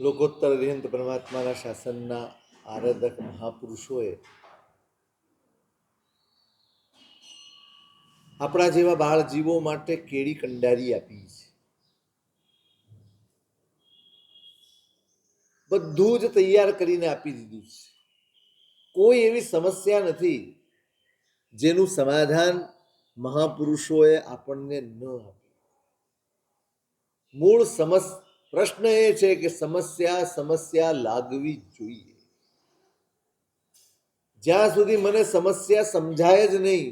લોકોત્તર અરિહંત પરમાત્માના શાસનના આરાધક મહાપુરુષોએ આપણા જેવા બાળ જીવો માટે કેળી કંડારી આપી છે. બધું જ તૈયાર કરીને આપી દીધું છે. કોઈ એવી સમસ્યા નથી જેનું સમાધાન મહાપુરુષોએ આપણને ન આપ્યું. મૂળ પ્રશ્ન એ છે કે સમસ્યા લાગવી જોઈએ. જ્યાં સુધી મને સમસ્યા સમજાય જ નહીં,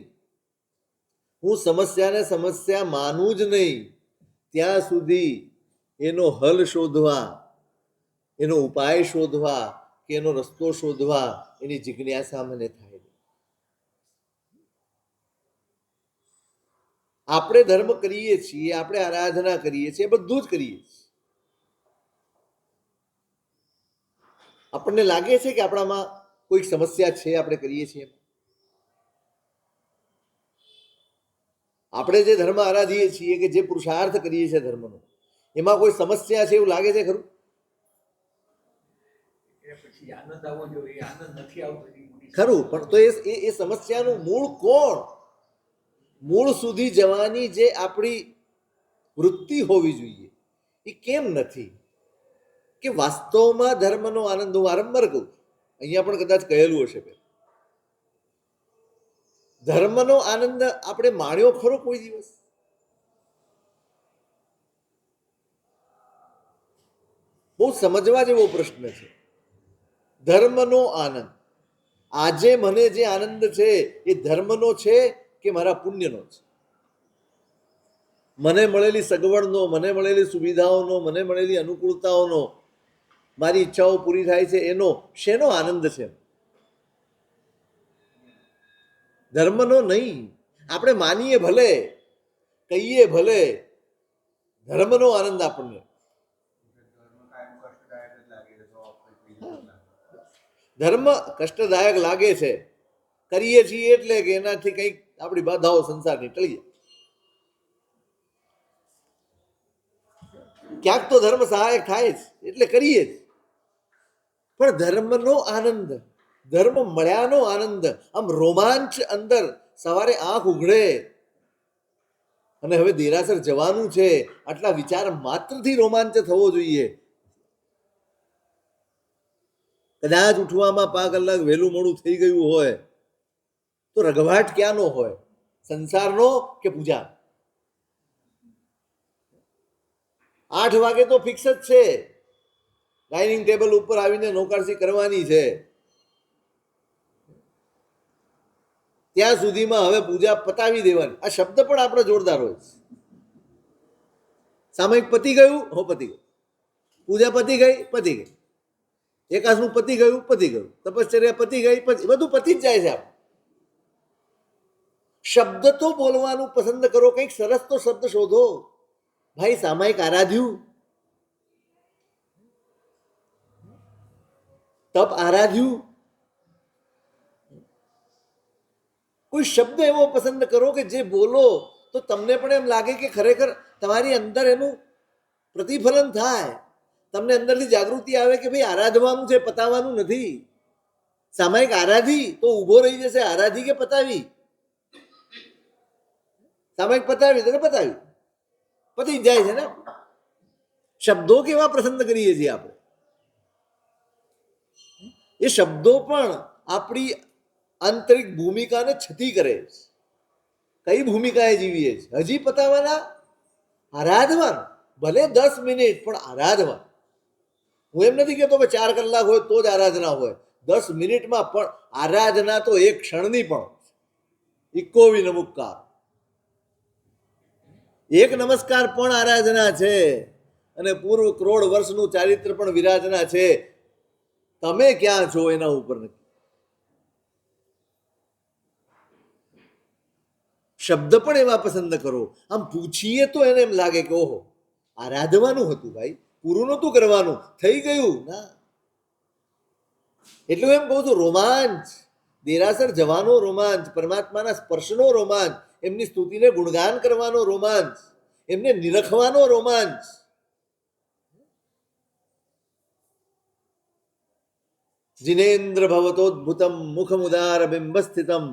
હું સમસ્યાને સમસ્યા માનું જ નહીં, ત્યાં સુધી એનો હલ શોધવા, એનો ઉપાય શોધવા કે એનો રસ્તો શોધવા એની જિજ્ઞાસા મને થાય નહીં. આપણે ધર્મ કરીએ છીએ, આપણે આરાધના કરીએ છીએ, બધું જ કરીએ છીએ. આપણને લાગે છે કે આપણામાં કોઈક સમસ્યા છે, આપણે કરીએ છીએ. આપણે જે ધર્મ આરાધીએ છીએ કે જે પુરુષાર્થ કરીએ છીએ ધર્મનો, એમાં કોઈ સમસ્યા છે એવું લાગે છે ખરું? ખરું, પણ તો એ સમસ્યાનું મૂળ કોણ? મૂળ સુધી જવાની જે આપણી વૃત્તિ હોવી જોઈએ એ કેમ નથી? કે વાસ્તવમાં ધર્મનો આનંદ, હું વારંવાર કહું, અહીંયા પણ કદાચ કહેલું હશે, ધર્મનો આનંદ આપણે માણ્યો ખરો કોઈ દિવસ? બહુ સમજવા જેવો પ્રશ્ન છે. ધર્મનો આનંદ, આજે મને જે આનંદ છે એ ધર્મનો છે કે મારા પુણ્યનો છે? મને મળેલી સગવડનો, મને મળેલી સુવિધાઓનો, મને મળેલી અનુકૂળતાઓનો, મારી ઈચ્છાઓ પૂરી થાય છે એનો શેનો આનંદ છે? ધર્મનો નહીં. આપણે માનીએ ભલે, કહીએ ભલે, ધર્મનો આનંદ આપણને, ધર્મ કષ્ટદાયક લાગે છે, કરીએ છીએ એટલે કે એનાથી કંઈક આપણી બાધાઓ સંસારની ટળી જાય. ક્યાંક તો ધર્મ સહાયક થાય જ એટલે કરીએ જ. પણ ધર્મનો આનંદ, ધર્મ મળ્યાનો આનંદ, આમ રોમાંચ અંદર, સવારે આંખ ઉઘડે અને હવે દેરાસર જવાનું છે, આટલા વિચાર માત્રથી રોમાંચ થવો જોઈએ. કદાચ ઉઠવામાં 5 કલાક વહેલું મોડું થઈ ગયું હોય તો રઘવાટ ક્યાંનો હોય? સંસારનો કે પૂજા? 8 વાગે તો ફિક્સ જ છે, ડાઇનિંગ ટેબલ ઉપર આવીને નોકરસી કરવાની છે. ત્યાં સુધીમાં હવે પૂજા પતાવી દેવાની. આ શબ્દ પણ આપણે જોરદાર હોય. સામયિક પતી ગયું, હો પતી ગયું. પૂજા પતી ગઈ, પતી ગઈ. એકાસનું પતી ગયું, પતી ગયું. તપશ્ચર્યા પતી ગઈ, બધું પતી જ જાય છે. આપણે શબ્દ તો બોલવાનું પસંદ કરો, કંઈક સરસ તો શબ્દ શોધો. ભાઈ સામાયિક આરાધ્યું, તપ આરાધ્યું, કોઈ શબ્દ એવો પસંદ કરો કે જે બોલો તો તમને પણ એમ લાગે કે ખરેખર તમારી અંદર એનું પ્રતિફલન થાય, તમને અંદરથી જાગૃતિ આવે કે ભાઈ આરાધવાનું છે, પતાવવાનું નથી. સામાયિક આરાધી તો ઊભો રહી જશે, આરાધી કે પતાવી? સામાયિક પતાવી તો પતાવી, પતી જાય છે ને. શબ્દો કેવા પસંદ કરીએ છીએ આપણે? એ શબ્દો પણ આપણી આંતરિક ભૂમિકાને છતી કરે છે. કઈ ભૂમિકાએ જીવીએ છીએ? હજી પતાવવાના? આરાધવાનું, ભલે 10 મિનિટ પણ આરાધવાનું. હું એમ નથી કહેતો કે 4 કલાક હોય તો જ આરાધના હોય, 10 મિનિટમાં પણ આરાધના તો એક ક્ષણની પણ. ઇકો વિનમુક્કાર, એક નમસ્કાર પણ આરાધના છે, અને પૂર્વ કરોડ વર્ષનું ચારિત્ર પણ વિરાજના છે. તમે ક્યાં છો એના ઉપર નથી. શબ્દ પણ એવા પસંદ કરો, આમ પૂછીએ તો એને એમ લાગે કે ઓહો આરાધવાનું હતું ભાઈ, પૂરું નહોતું કરવાનું, થઈ ગયું ના. એટલું એમ કહું છું, રોમાંચ, દેરાસર જવાનો રોમાંચ, પરમાત્માના સ્પર્શનો રોમાંચ, એમની સ્તુતિને ગુણગાન કરવાનો રોમાંચ, એમને નિરખવાનો રોમાંચ, જિનેન્દ્ર ભવતોદ્ભુતમ મુખમુદાર બિંબસ્થિતમ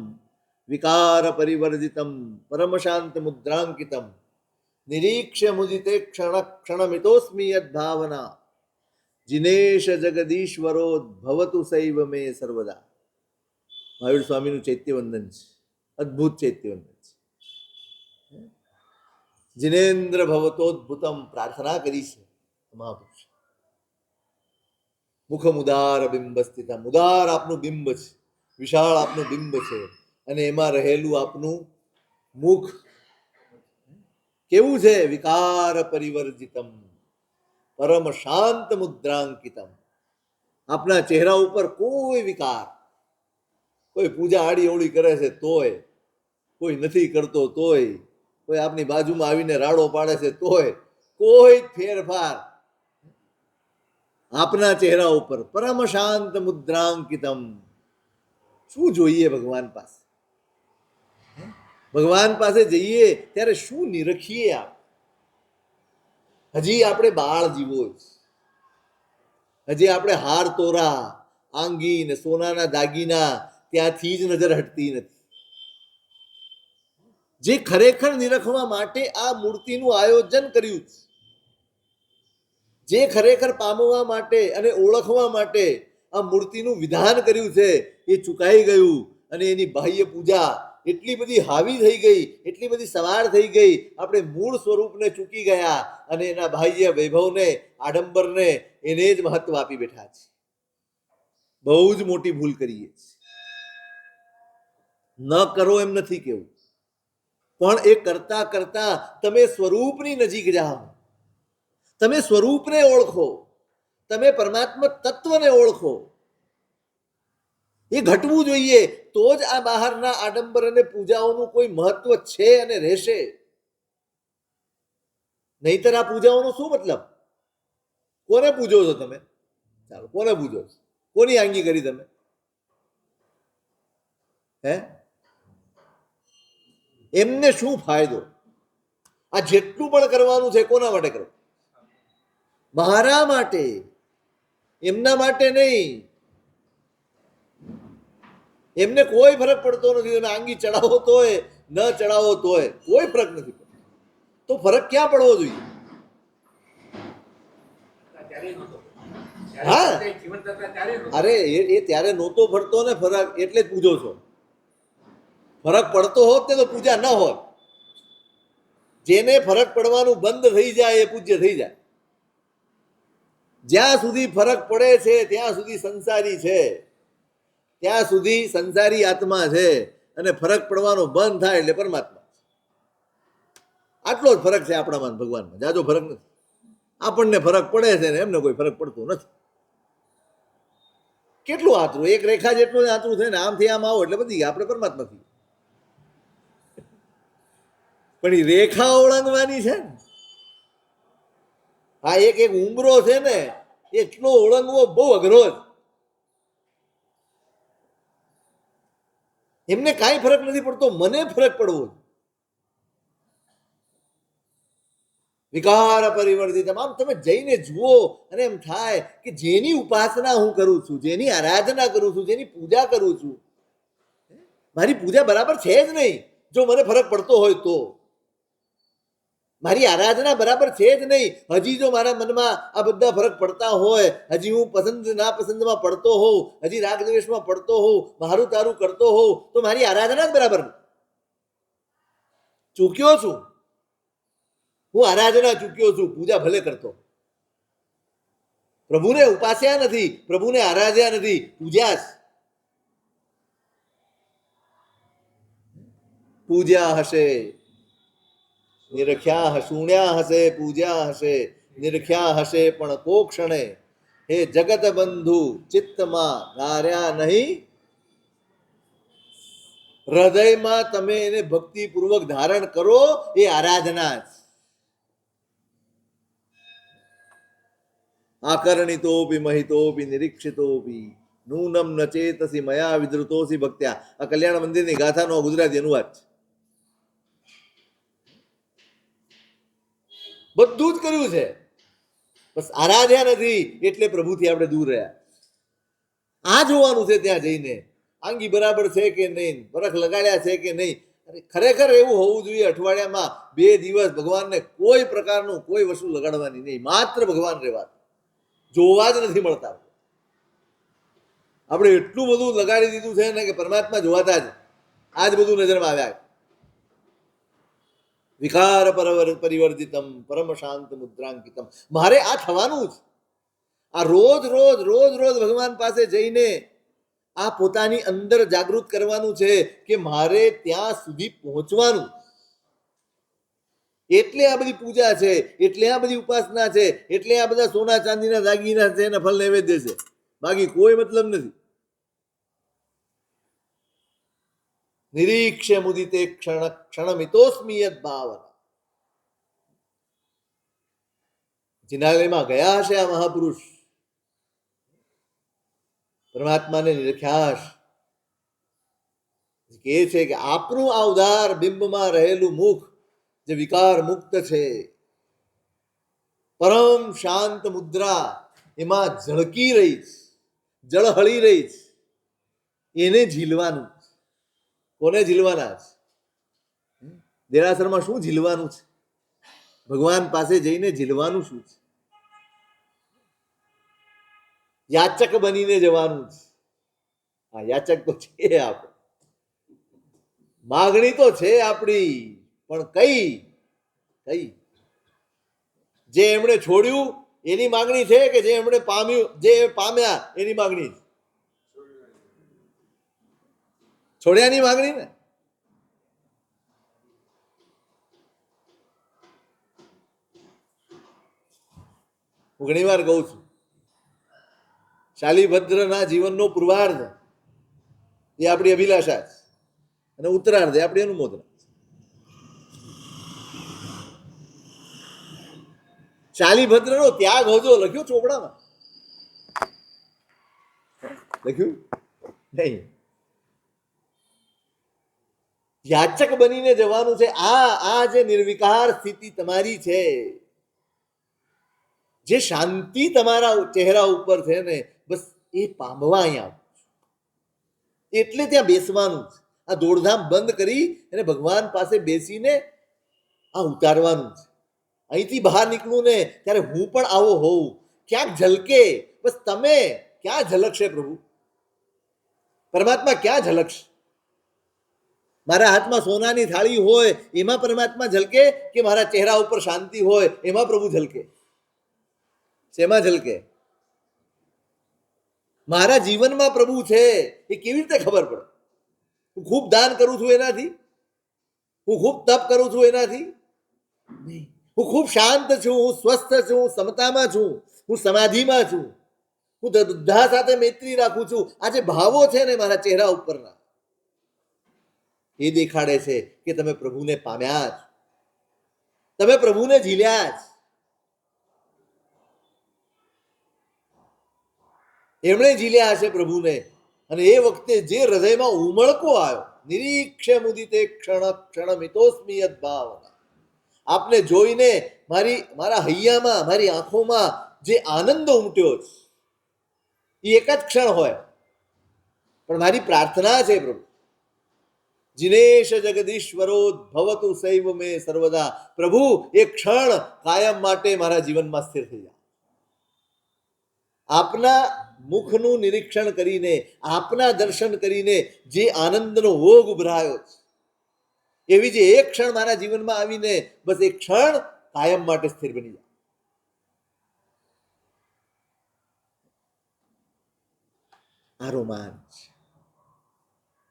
વિકાર પરિવર્જિતમ પરમ શાંત મુદ્રાંકિતમ નિરીક્ષ્ય મુદિતે ક્ષણ ક્ષણમિતોસ્મિ યદ ભાવના જિનેશ જગદીશ્વરો ભવતુ સૈવ મે સર્વદા. મહાવીર સ્વામીનું ચૈત્યવંદન છે, અદ્ભુત ચૈત્યવંદન છે. જિનેન્દ્ર ભવતોદ્ભુતમ પ્રાર્થના કરી છે મહાપુરુષ. મુખમ ઉદાર બિંબ સ્થિતમ, ઉદાર આપનું બિંબ છે, વિશાળ આપનું બિંબ છે, અને એમાં રહેલું આપનું મુખ કેવું છે? વિકાર પરિવર્જિતમ પરમ શાંત મુદ્રાંકિતમ. આપના ચહેરા ઉપર કોઈ વિકાર, કોઈ પૂજા આડી અવળી કરે છે તોય, કોઈ નથી કરતો તોય, કોઈ આપની બાજુમાં આવીને રાડો પાડે છે તોય, કોઈ ફેરફાર આપના ચહેરા ઉપર પરમ શાંત મુદ્રાંકિતમ. શું જોઈએ ભગવાન પાસે? ભગવાન પાસે જઈએ ત્યારે શું નિરખીએ? આપ હજી આપણે બાળ જીવો છે, હજી આપણે હાર તોરા, આંગી ને સોનાના દાગીના ત્યાંથી જ નજર હટતી નથી. જે ખરેખર નિરખવા માટે આ મૂર્તિનું આયોજન કર્યું છે, જે ખરેખર પામવા માટે અને ઓળખવા માટે આ મૂર્તિનું વિધાન કર્યું છે, એ ચૂકાઈ ગયું. અને એની બાહ્ય પૂજા એટલી બધી હાવી થઈ ગઈ, એટલી બધી સવાર થઈ ગઈ, આપણે મૂળ સ્વરૂપને ચૂકી ગયા અને એના બાહ્ય વૈભવને, આડંબરને એને જ મહત્વ આપી બેઠા છે. બહુ જ મોટી ભૂલ કરીએ છીએ. ન કરો એમ નથી કેવું, પણ એ કરતા કરતા તમે સ્વરૂપની નજીક જાઓ, તમે સ્વરૂપને ઓળખો, તમે પરમાત્મા તત્વને ઓળખો. એ ઘટવું જોઈએ, તો જ આ બહારના આડંબર અને પૂજાઓનું કોઈ મહત્વ છે અને રહેશે. નહીતર આ પૂજાઓનો શું મતલબ? કોને પૂજો છો તમે? ચાલો, કોને પૂજો છો? કોની આંગી કરી તમે? હે? એમને શું ફાયદો? આ જેટલું પણ કરવાનું છે કોના માટે કરો? મારા માટે, એમના માટે નહીં. એમને કોઈ ફરક પડતો નથી. તમે આંગી ચડાવો તોય, ન ચડાવો તોય કોઈ ફરક નથી પડતો. તો ફરક ક્યાં પડવો જોઈએ? હા, અરે એ ત્યારે નહોતો ફરતો ને ફરક, એટલે જ પૂજો છો. ફરક પડતો હોત ને તો પૂજા ન હોત. જેને ફરક પડવાનું બંધ થઈ જાય એ પૂજ્ય થઈ જાય. જ્યાં સુધી ફરક પડે છે ત્યાં સુધી સંસારી છે, ત્યાં સુધી સંસારી આત્મા છે, અને ફરક પડવાનો બંધ થાય એટલે પરમાત્મા. આટલો જ ફરક છે આપણામાં ભગવાનમાં, જાજો ફરક નથી. આપણને ફરક પડે છે ને એમને કોઈ ફરક પડતો નથી. કેટલું આતરું, એક રેખા જેટલું આતરું છે ને, આમથી આમ આવો એટલે બધી આપણે પરમાત્મા થઈ. પણ એ રેખા ઓળંગવાની છે ને. આ એક એક ઉમરો છે ને, એટલો ઓળંગવો બહુ અઘરો છે. એમને કાંઈ ફરક નથી પડતો, મને ફરક પડવો. વિકાર પરિવર્તિત. આમ તમે જઈને જુઓ અને એમ થાય કે જેની ઉપાસના હું કરું છું, જેની આરાધના કરું છું, જેની પૂજા કરું છું, મારી પૂજા બરાબર છે જ નહીં. જો મને ફરક પડતો હોય તો મારી આરાધના બરાબર છે જ નહીં. હજી જો મારા મનમાં આ બધા ફરક પડતા હોય, હજી હું પસંદ ના પસંદમાં પડતો હોઉં, હજી રાગ દ્વેષમાં પડતો હોઉં, મારું તારું કરતો હોઉં, તો મારી આરાધના જ બરાબર નહીં. ચૂક્યો છું હું, આરાધના ચૂક્યો છું, પૂજા ભલે કરતો. પ્રભુને ઉપાસ્યા નથી, પ્રભુને આરાધ્યા નથી, પૂજ્યા. પૂજ્યા હશે, નિરખ્યા હસુણ્યા હશે, પૂજ્યા હશે, નિરખ્યા હશે, પણ કો ક્ષણે હે જગત બંધુ ચિત્તમાં ધાર્યા નહીં. હૃદયમાં તમે એને ભક્તિપૂર્વક ધારણ કરો, એ આરાધના જ. આકર્ણિતોપી મહિતોપી નિરીક્ષિતોપી નૂનમ ન ચેતસી મયા વિદ્રુતોસી ભક્ત્યા. આ કલ્યાણ મંદિરની ગાથાનો ગુજરાતી અનુવાદ છે. બધું જ કર્યું છે, બસ આરાધ્યા નથી એટલે પ્રભુથી આપણે દૂર રહ્યા. આ જોવાનું છે ત્યાં જઈને, આંગી બરાબર છે કે નહીં, બરખ લગાડ્યા છે કે નહીં. ખરેખર એવું હોવું જોઈએ, અઠવાડિયામાં 2 દિવસ ભગવાનને કોઈ પ્રકારનું કોઈ વસ્તુ લગાડવાની નહીં, માત્ર ભગવાન રહેવા, જોવા જ નથી મળતા. આપણે એટલું બધું લગાડી દીધું છે ને કે પરમાત્મા જોવાતા જ આજ બધું નજરમાં આવ્યા. વિકાર પરિવર્તિતમ પરમ શાંત મુદ્રાંકિતમ. મારે આ થવાનું જ. આ રોજ રોજ રોજ રોજ ભગવાન પાસે જઈને આ પોતાની અંદર જાગૃત કરવાનું છે કે મારે ત્યાં સુધી પહોંચવાનું. એટલે આ બધી પૂજા છે, એટલે આ બધી ઉપાસના છે, એટલે આ બધા સોના ચાંદીના દાગીના છે ને ફળ નૈવેદ્ય છે, બાકી કોઈ મતલબ નથી. નિરીક્ષ્ય મુદિતે ક્ષણમિતોસ્મી યદ ભાવના. જિનાલયમાં ગયા હશે આ મહાપુરુષ, પરમાત્માને નિરખ્યાશ કે છે કે આપનું આ ઉદાર બિંબમાં રહેલું મુખ જે વિકાર મુક્ત છે, પરમ શાંત મુદ્રા એમાં ઝળકી રહી છે, જળહળી રહી છે, એને ઝીલવાનું. કોને ઝીલવાના છે? દેરાસરમાં શું ઝીલવાનું છે? ભગવાન પાસે જઈને ઝીલવાનું શું છે? યાચક બનીને જવાનું છે. હા, યાચક તો છે આપણે, માગણી તો છે આપણી, પણ કઈ કઈ? જે એમણે છોડ્યું એની માગણી છે કે જે એમણે પામ્યું, જે પામ્યા એની માગણી છે? છોડ્યાની માગણી ને. હું ઘણી વાર કહું છું, શાલિભદ્રના જીવનનો પૂર્વાર્ધ એ આપણી અભિલાષા છે અને ઉત્તરાર્ધ એ આપણી અનુમોદના. શાલિભદ્રનો ત્યાગ હોજો લખ્યું ચોપડામાં? લખ્યું નહીં. યાચક બનીને જવાનું છે. આ જે નિર્વિકાર સ્થિતિ તમારી છે, જે શાંતિ તમારા ચહેરા ઉપર છે ને, બસ એ પામવા અહીંયા એટલે ત્યાં બેસવાનું છે. આ દોડધામ બંધ કરી અને ભગવાન પાસે બેસીને આ ઉતારવાનું છે. અહીંથી બહાર નીકળું ને ત્યારે હું પણ આવો હોઉં, ક્યાંક ઝલકે. બસ તમે ક્યાં ઝલકશે પ્રભુ? પરમાત્મા ક્યાં ઝલકશે? મારા હાથમાં સોનાની થાળી હોય એમાં પરમાત્મા ઝલકે કે મારા ચહેરા ઉપર શાંતિ હોય એમાં પ્રભુ ઝલકે? શેમાં ઝલકે? મારા જીવનમાં પ્રભુ છે એ કેવી રીતે ખબર પડે? હું ખૂબ દાન કરું છું એનાથી? હું ખૂબ તપ કરું છું એનાથી? નહીં. હું ખૂબ શાંત છું, હું સ્વસ્થ છું, હું સમતામાં છું, હું સમાધિમાં છું, હું બધા સાથે મૈત્રી રાખું છું. આ જે ભાવો છે ને મારા ચહેરા ઉપરના, એ દેખાડે છે કે તમે પ્રભુને પામ્યા છો, તમે પ્રભુને ઝીલ્યા છો. એમણે ઝીલ્યા હશે પ્રભુને, અને એ વખતે જે હૃદયમાં ઉમળકો આવ્યો, નિરીક્ષ મુદિતે ક્ષણમિતોસ્મી યદ ભાવના. આપને જોઈને મારા હૈયામાં, મારી આંખોમાં જે આનંદ ઉમટ્યો છે એ એક જ ક્ષણ હોય, પણ મારી પ્રાર્થના છે પ્રભુ, જિનેશ જગદીશ્વરો ભવતુ સૈવ મે સર્વદા. પ્રભુ એક ક્ષણ કાયમ માટે મારા જીવનમાં સ્થિર થઈ જાય. આપના મુખનું નિરીક્ષણ કરીને, આપના દર્શન કરીને જે આનંદનો ભોગ ઉભરાયો છે, એવી જે એક ક્ષણ મારા જીવનમાં આવીને બસ એક ક્ષણ કાયમ માટે સ્થિર બની જાય. આ રોમાંચ,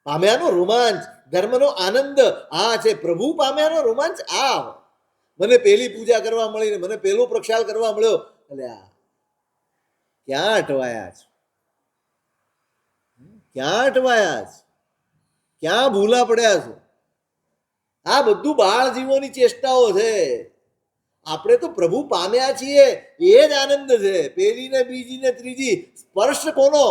પામ્યાનો રોમાંચ, ધર્મનો આનંદ આ છે. પ્રભુ પામ્યાનો રોમાંચ આ. મને પેલી પૂજા કરવા મળી ને મને પેલો પ્રક્ષાલ કરવા મળ્યો, એટલે ક્યાં અટવાયા છે? ક્યાં અટવાયા છે? ક્યાં ભૂલા પડ્યા છો? આ બધું બાળ જીવોની ચેષ્ટાઓ છે. આપણે તો પ્રભુ પામ્યા છીએ એ જ આનંદ છે. પેલી ને બીજી ને ત્રીજી સ્પર્શ કોનો?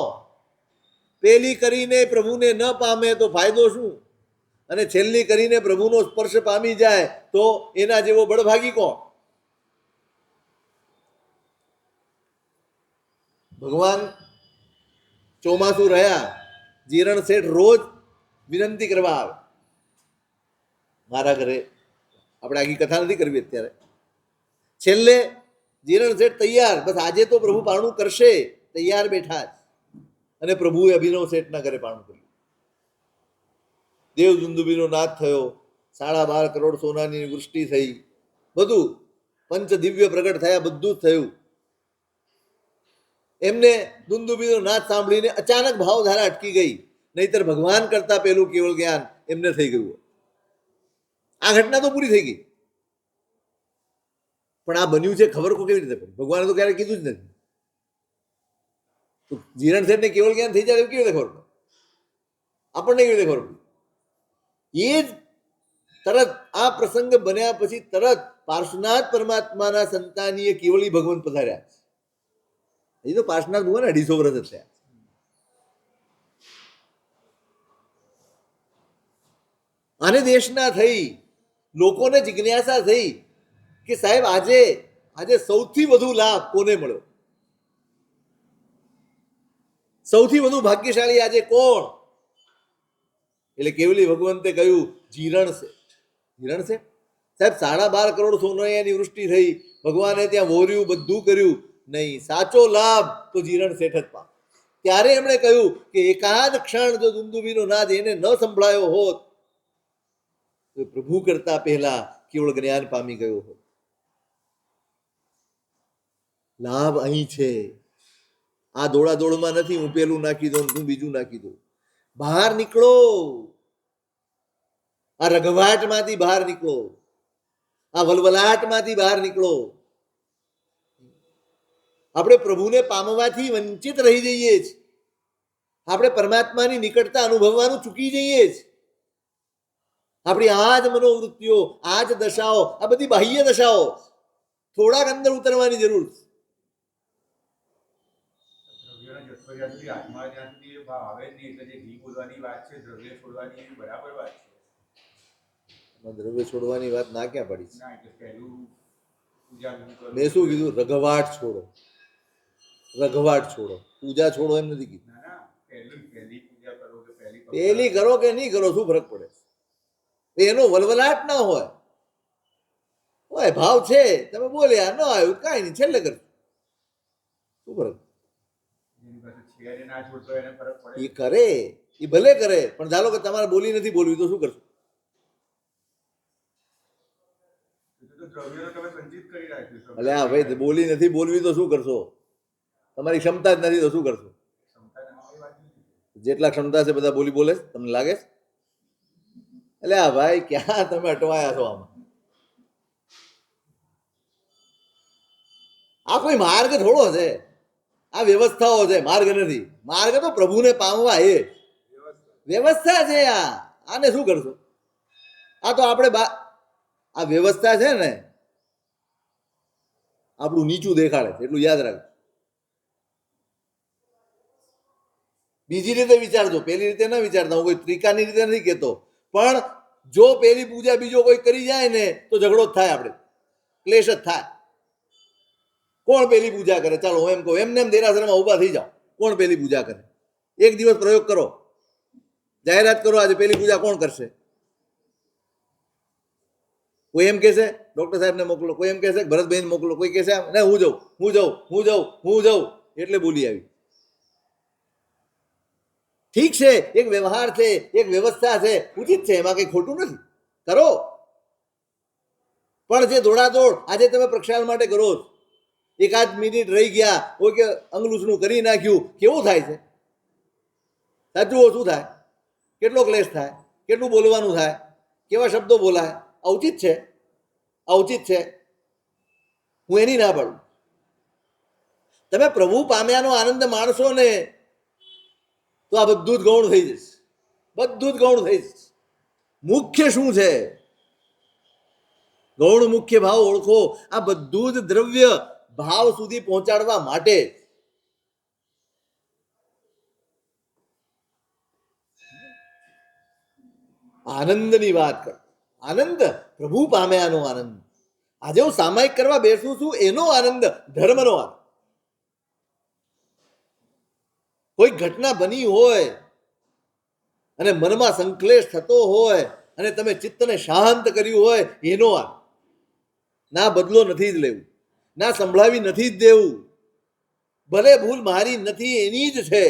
પેલી કરીને પ્રભુને ન પામે તો ફાયદો શું? અને છેલ્લી કરીને પ્રભુનો સ્પર્શ પામી જાય તો એના જેવો બળભાગી કોણ? ભગવાન ચોમાસું રહ્યા, જીરણ શેઠ રોજ વિનંતી કરવા આવે મારા ઘરે. આપણે આગી કથા નથી કરવી અત્યારે. છેલ્લે જીરણ શેઠ તૈયાર, બસ આજે તો પ્રભુ પારણું કરશે, તૈયાર બેઠા જ. અને પ્રભુએ અભિનવ શેઠના ઘરે પારણું કર્યું. દેવ દુંદુભીનો નાદ થયો, 12.5 કરોડ સોનાની વૃષ્ટિ થઈ, બધું પંચ દિવ્ય પ્રગટ થયા, બધું જ થયું. એમને દુંદુભીનો નાદ સાંભળીને અચાનક ભાવધારા અટકી ગઈ, નહીતર ભગવાન કરતા પેલું કેવળ જ્ઞાન એમને થઈ ગયું. આ ઘટના તો પૂરી થઈ ગઈ, પણ આ બન્યું છે ખબર કેવી રીતે પડી? ભગવાને તો ક્યારે કીધું જ નથી. જીરણ શેઠને કેવળ જ્ઞાન થઈ જાય કેવી રીતે ખબર પડે? આપણને કેવી રીતે ખબર પડી? એ જ તરત આ પ્રસંગ બન્યા પછી તરત પાર્શ્વનાથ પરમાત્માના સંતાનીય કેવળી ભગવાન પધાર્યા. એ તો પાર્શ્વનાથ ભગવાન 250 વર્ષ જ થયા. આને દેશના થઈ, લોકોને જિજ્ઞાસા થઈ કે સાહેબ આજે સૌથી વધુ લાભ કોને મળ્યો? સૌથી વધુ ભાગ્યશાળી આજે કોણ? એટલે કેવલી ભગવંતે કહ્યું જીરણ શેઠ. જીરણ શેઠ સાહેબ 12.5 કરોડ સોનાની વૃષ્ટિ થઈ, ભગવાને ત્યાં વોર્યું, બધું કર્યું, નહીં, સાચો લાભ તો જીરણ શેઠ જ પામ. ત્યારે એમણે કહ્યું કે એકાદ ક્ષણ જો દુંદુભીનો નાદ એને ન સંભળાયો હોત તો પ્રભુ કરતા પહેલા કેવળ જ્ઞાન પામી ગયો હોત. લાભ અહીં છે. આ દોડા દોડમાં નથી, હું પેલું નાખી દઉં, તું બીજું નાખી દઉં. બહાર નીકળો, આ રઘવાટમાંથી બહાર નીકળો, આ વલવલાટમાંથી બહાર નીકળો. આપણે પ્રભુને પામવાથી વંચિત રહી જઈએ છીએ. આપણે પરમાત્માની નિકટતા અનુભવવાનું ચૂકી જઈએ છીએ. આપણી આ જ મનોવૃત્તિઓ, આ જ દશાઓ, આ બધી બાહ્ય દશાઓ, થોડાક અંદર ઉતરવાની જરૂર છે. દ્રવ્ય છોડવાની વાત ના ક્યાં પડી છે? મેં શું કીધું? રઘવાટ છોડો, રઘવાટ છોડો, પૂજા છોડો એમ નથી કીધું. પહેલી કરો કે નહીં કરો શું ફરક પડે? એનો વલવલાટ ના હોય, ભાવ છે, તમે બોલ્યા, ન આવ્યું કાંઈ નહીં, છેલ્લે કરજો, શું ફરક? એ કરે, એ ભલે કરે, પણ ધારો કે તમારે બોલી નથી બોલવી તો શું કરશો? એટલે હા ભાઈ, બોલી નથી બોલવી તો શું કરશો? તમારી ક્ષમતા જ નથી તો શું કરશો? જેટલા ક્ષમતા છે બધા બોલી બોલે, તમને લાગે છે? એટલે હા ભાઈ, ક્યાં તમે અટવાયા છો આમાં? આ કોઈ માર્ગ થોડો છે, આ વ્યવસ્થાઓ છે, માર્ગ નથી. માર્ગ તો પ્રભુને પામવા એ વ્યવસ્થા છે. આને શું કરશો? આ તો આપણે આ વ્યવસ્થા છે ને, આપણું નીચું દેખાડે છે, એટલું યાદ રાખજો. બીજી રીતે વિચારજો, પેલી રીતે ના વિચારતા. હું કોઈ ત્રિકાની રીતે નથી કહેતો, પણ જો પેલી પૂજા બીજો કોઈ કરી જાય ને તો ઝઘડો જ થાય, આપણે ક્લેશ જ થાય. કોણ પેલી પૂજા કરે? ચાલો હું એમ કહું, એમને એમ દેરાસરમાં ઉભા થઈ જાઓ, કોણ પેલી પૂજા કરે? એક દિવસ પ્રયોગ કરો, જાહેરાત કરો, આજે પેલી પૂજા કોણ કરશે? કોઈ એમ કહેશે ડોક્ટર સાહેબને મોકલો, કોઈ એમ કહેશે ભરતભાઈને મોકલો, કોઈ કહેશે ને હું જાઉં, એટલે બોલી આવી. ઠીક છે, એક વ્યવહાર છે, એક વ્યવસ્થા છે, ઉચિત છે, એમાં કઈ ખોટું નથી, કરો. પણ જે દોડાદોડ આજે તમે પ્રક્ષાલન માટે કરો, એકાદ મિનિટ રહી ગયા, કોઈ કે અંગલૂસણું કરી નાખ્યું, કેવું થાય છે? સાચું ઓછું થાય, કેટલો ક્લેશ થાય, કેટલું બોલવાનું થાય, કેવા શબ્દો બોલાય. ઔચિત છે, ઔચિત છે, હું એની ના પાડું. તમે પ્રભુ પામ્યાનો આનંદ માણશો ને તો આ બધું જ ગૌણ થઈ જશે, બધું જ ગૌણ થઈ જશે. મુખ્ય શું છે? ગૌણ મુખ્ય ભાવ ઓળખો. આ બધું જ દ્રવ્ય ભાવ સુધી પહોંચાડવા માટે. આનંદની વાત કર, આનંદ પ્રભુ પામ્યાનો આનંદ. આજે હું સામાયિક કરવા બેસું છું એનો આનંદ, ધર્મનો આનંદ. કોઈ ઘટના બની હોય અને મનમાં સંકલેશ થતો હોય અને તમે ચિત્તને શાંત કર્યું હોય, એનો આ ના બદલો નથી જ લેવું, ના સંભળાવી નથી જ દેવું. ભલે ભૂલ મારી નથી, એની જ છે,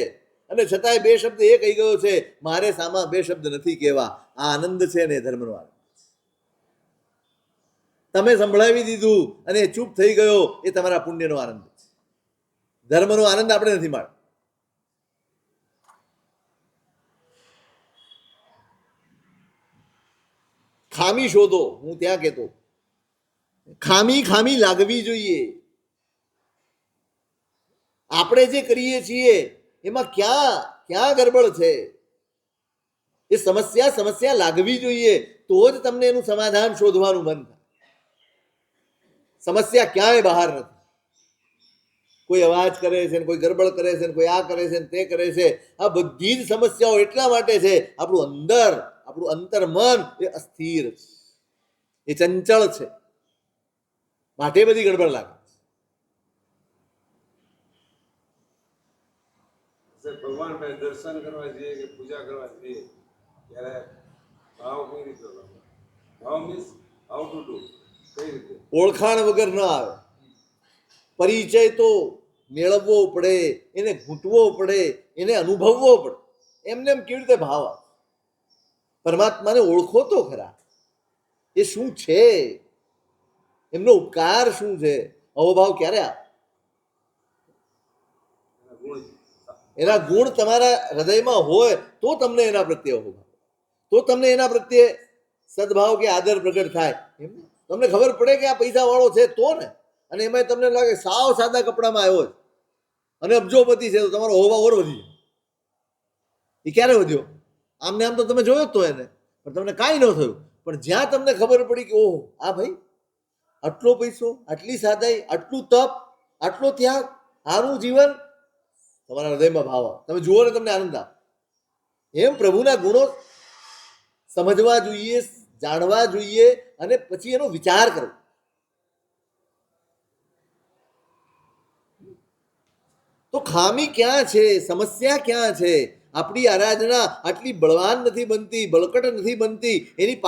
અને છતાંય બે શબ્દ એ કહી ગયો છે, મારે સામા બે શબ્દ નથી કહેવા. આ આનંદ છે ને ધર્મનો આનંદ. તમે સંભળાવી દીધું અને ચૂપ થઈ ગયો, એ તમારા પુણ્યનો આનંદ છે. ધર્મનો આનંદ આપણે નથી માણતો. ખામી શોધો, હું ત્યાં કહેતો, ખામી લાગવી જોઈએ. આપણે જે કરીએ છીએ એમાં ક્યાં ક્યાં ગડબડ છે, એ સમસ્યા લાગવી જોઈએ, તો જ તમને એનું સમાધાન શોધવાનું મન થાય. સમસ્યા ક્યાંય બહાર નથી. કોઈ અવાજ કરે છે ને કોઈ ગરબડ કરે છે ને કોઈ આ કરે છે ને તે કરે છે. આ બધી જ સમસ્યાઓ એટલા માટે છે, આપણું અંતર મન એ અસ્થિર છે, એ ચંચળ છે, માટે બધી ગડબડ લાગે. ભગવાન દર્શન કરવા જઈએ કે પૂજા કરવા જઈએ ત્યારે ભાવ કઈ રીતે ભાવ મીન્સ હાઉ ટુ ડુ કઈ રીતે ઓળખાણ વગર ન આવે. પરિચય તો મેળવવો પડે, એને ઘૂંટવો પડે, એને અનુભવવો પડે. એમને એમ કેવી રીતે ભાવ આવે? પરમાત્માને ઓળખો તો ખરા, એ શું છે, એમનો ઉપકાર શું છે. અહોભાવ ક્યારે આવે? એના ગુણ તમારા હૃદયમાં હોય તો તમને એના પ્રત્યે અહોભાવ, તો તમને એના પ્રત્યે સદભાવ કે આદર પ્રગટ થાય. તમને ખબર પડે કે આ પૈસા વાળો છે તો ને, અને એમાં તમને લાગે સાવ સાદા કપડામાં આવ્યો છે અને અબજોપતિ છે, તો તમારો અહોભાવ ઓર વધી જાય. એ ક્યારે વધ્યો? આમને આમ તો તમે જોયો જ તો એને, પણ તમને કાંઈ ન થયું. પણ જ્યાં તમને ખબર પડી કે ઓહો, આ ભાઈ આટલો પૈસો, આટલી સાદાઈ, આટલું તપ, આટલો ત્યાગ, આનું જીવન, તમારા હૃદયમાં ભાવ આવે. તમે જુઓ ને તમને આનંદ આવે. એમ પ્રભુના ગુણો સમજવા જોઈએ, જાણવા જોઈએ, અને પછી એનો વિચાર કરવો. તો ખામી ક્યાં છે, સમસ્યા ક્યાં છે? આપણી આરાધના આટલી બળવાન નથી બનતી, બળકટ નથી બનતી, એની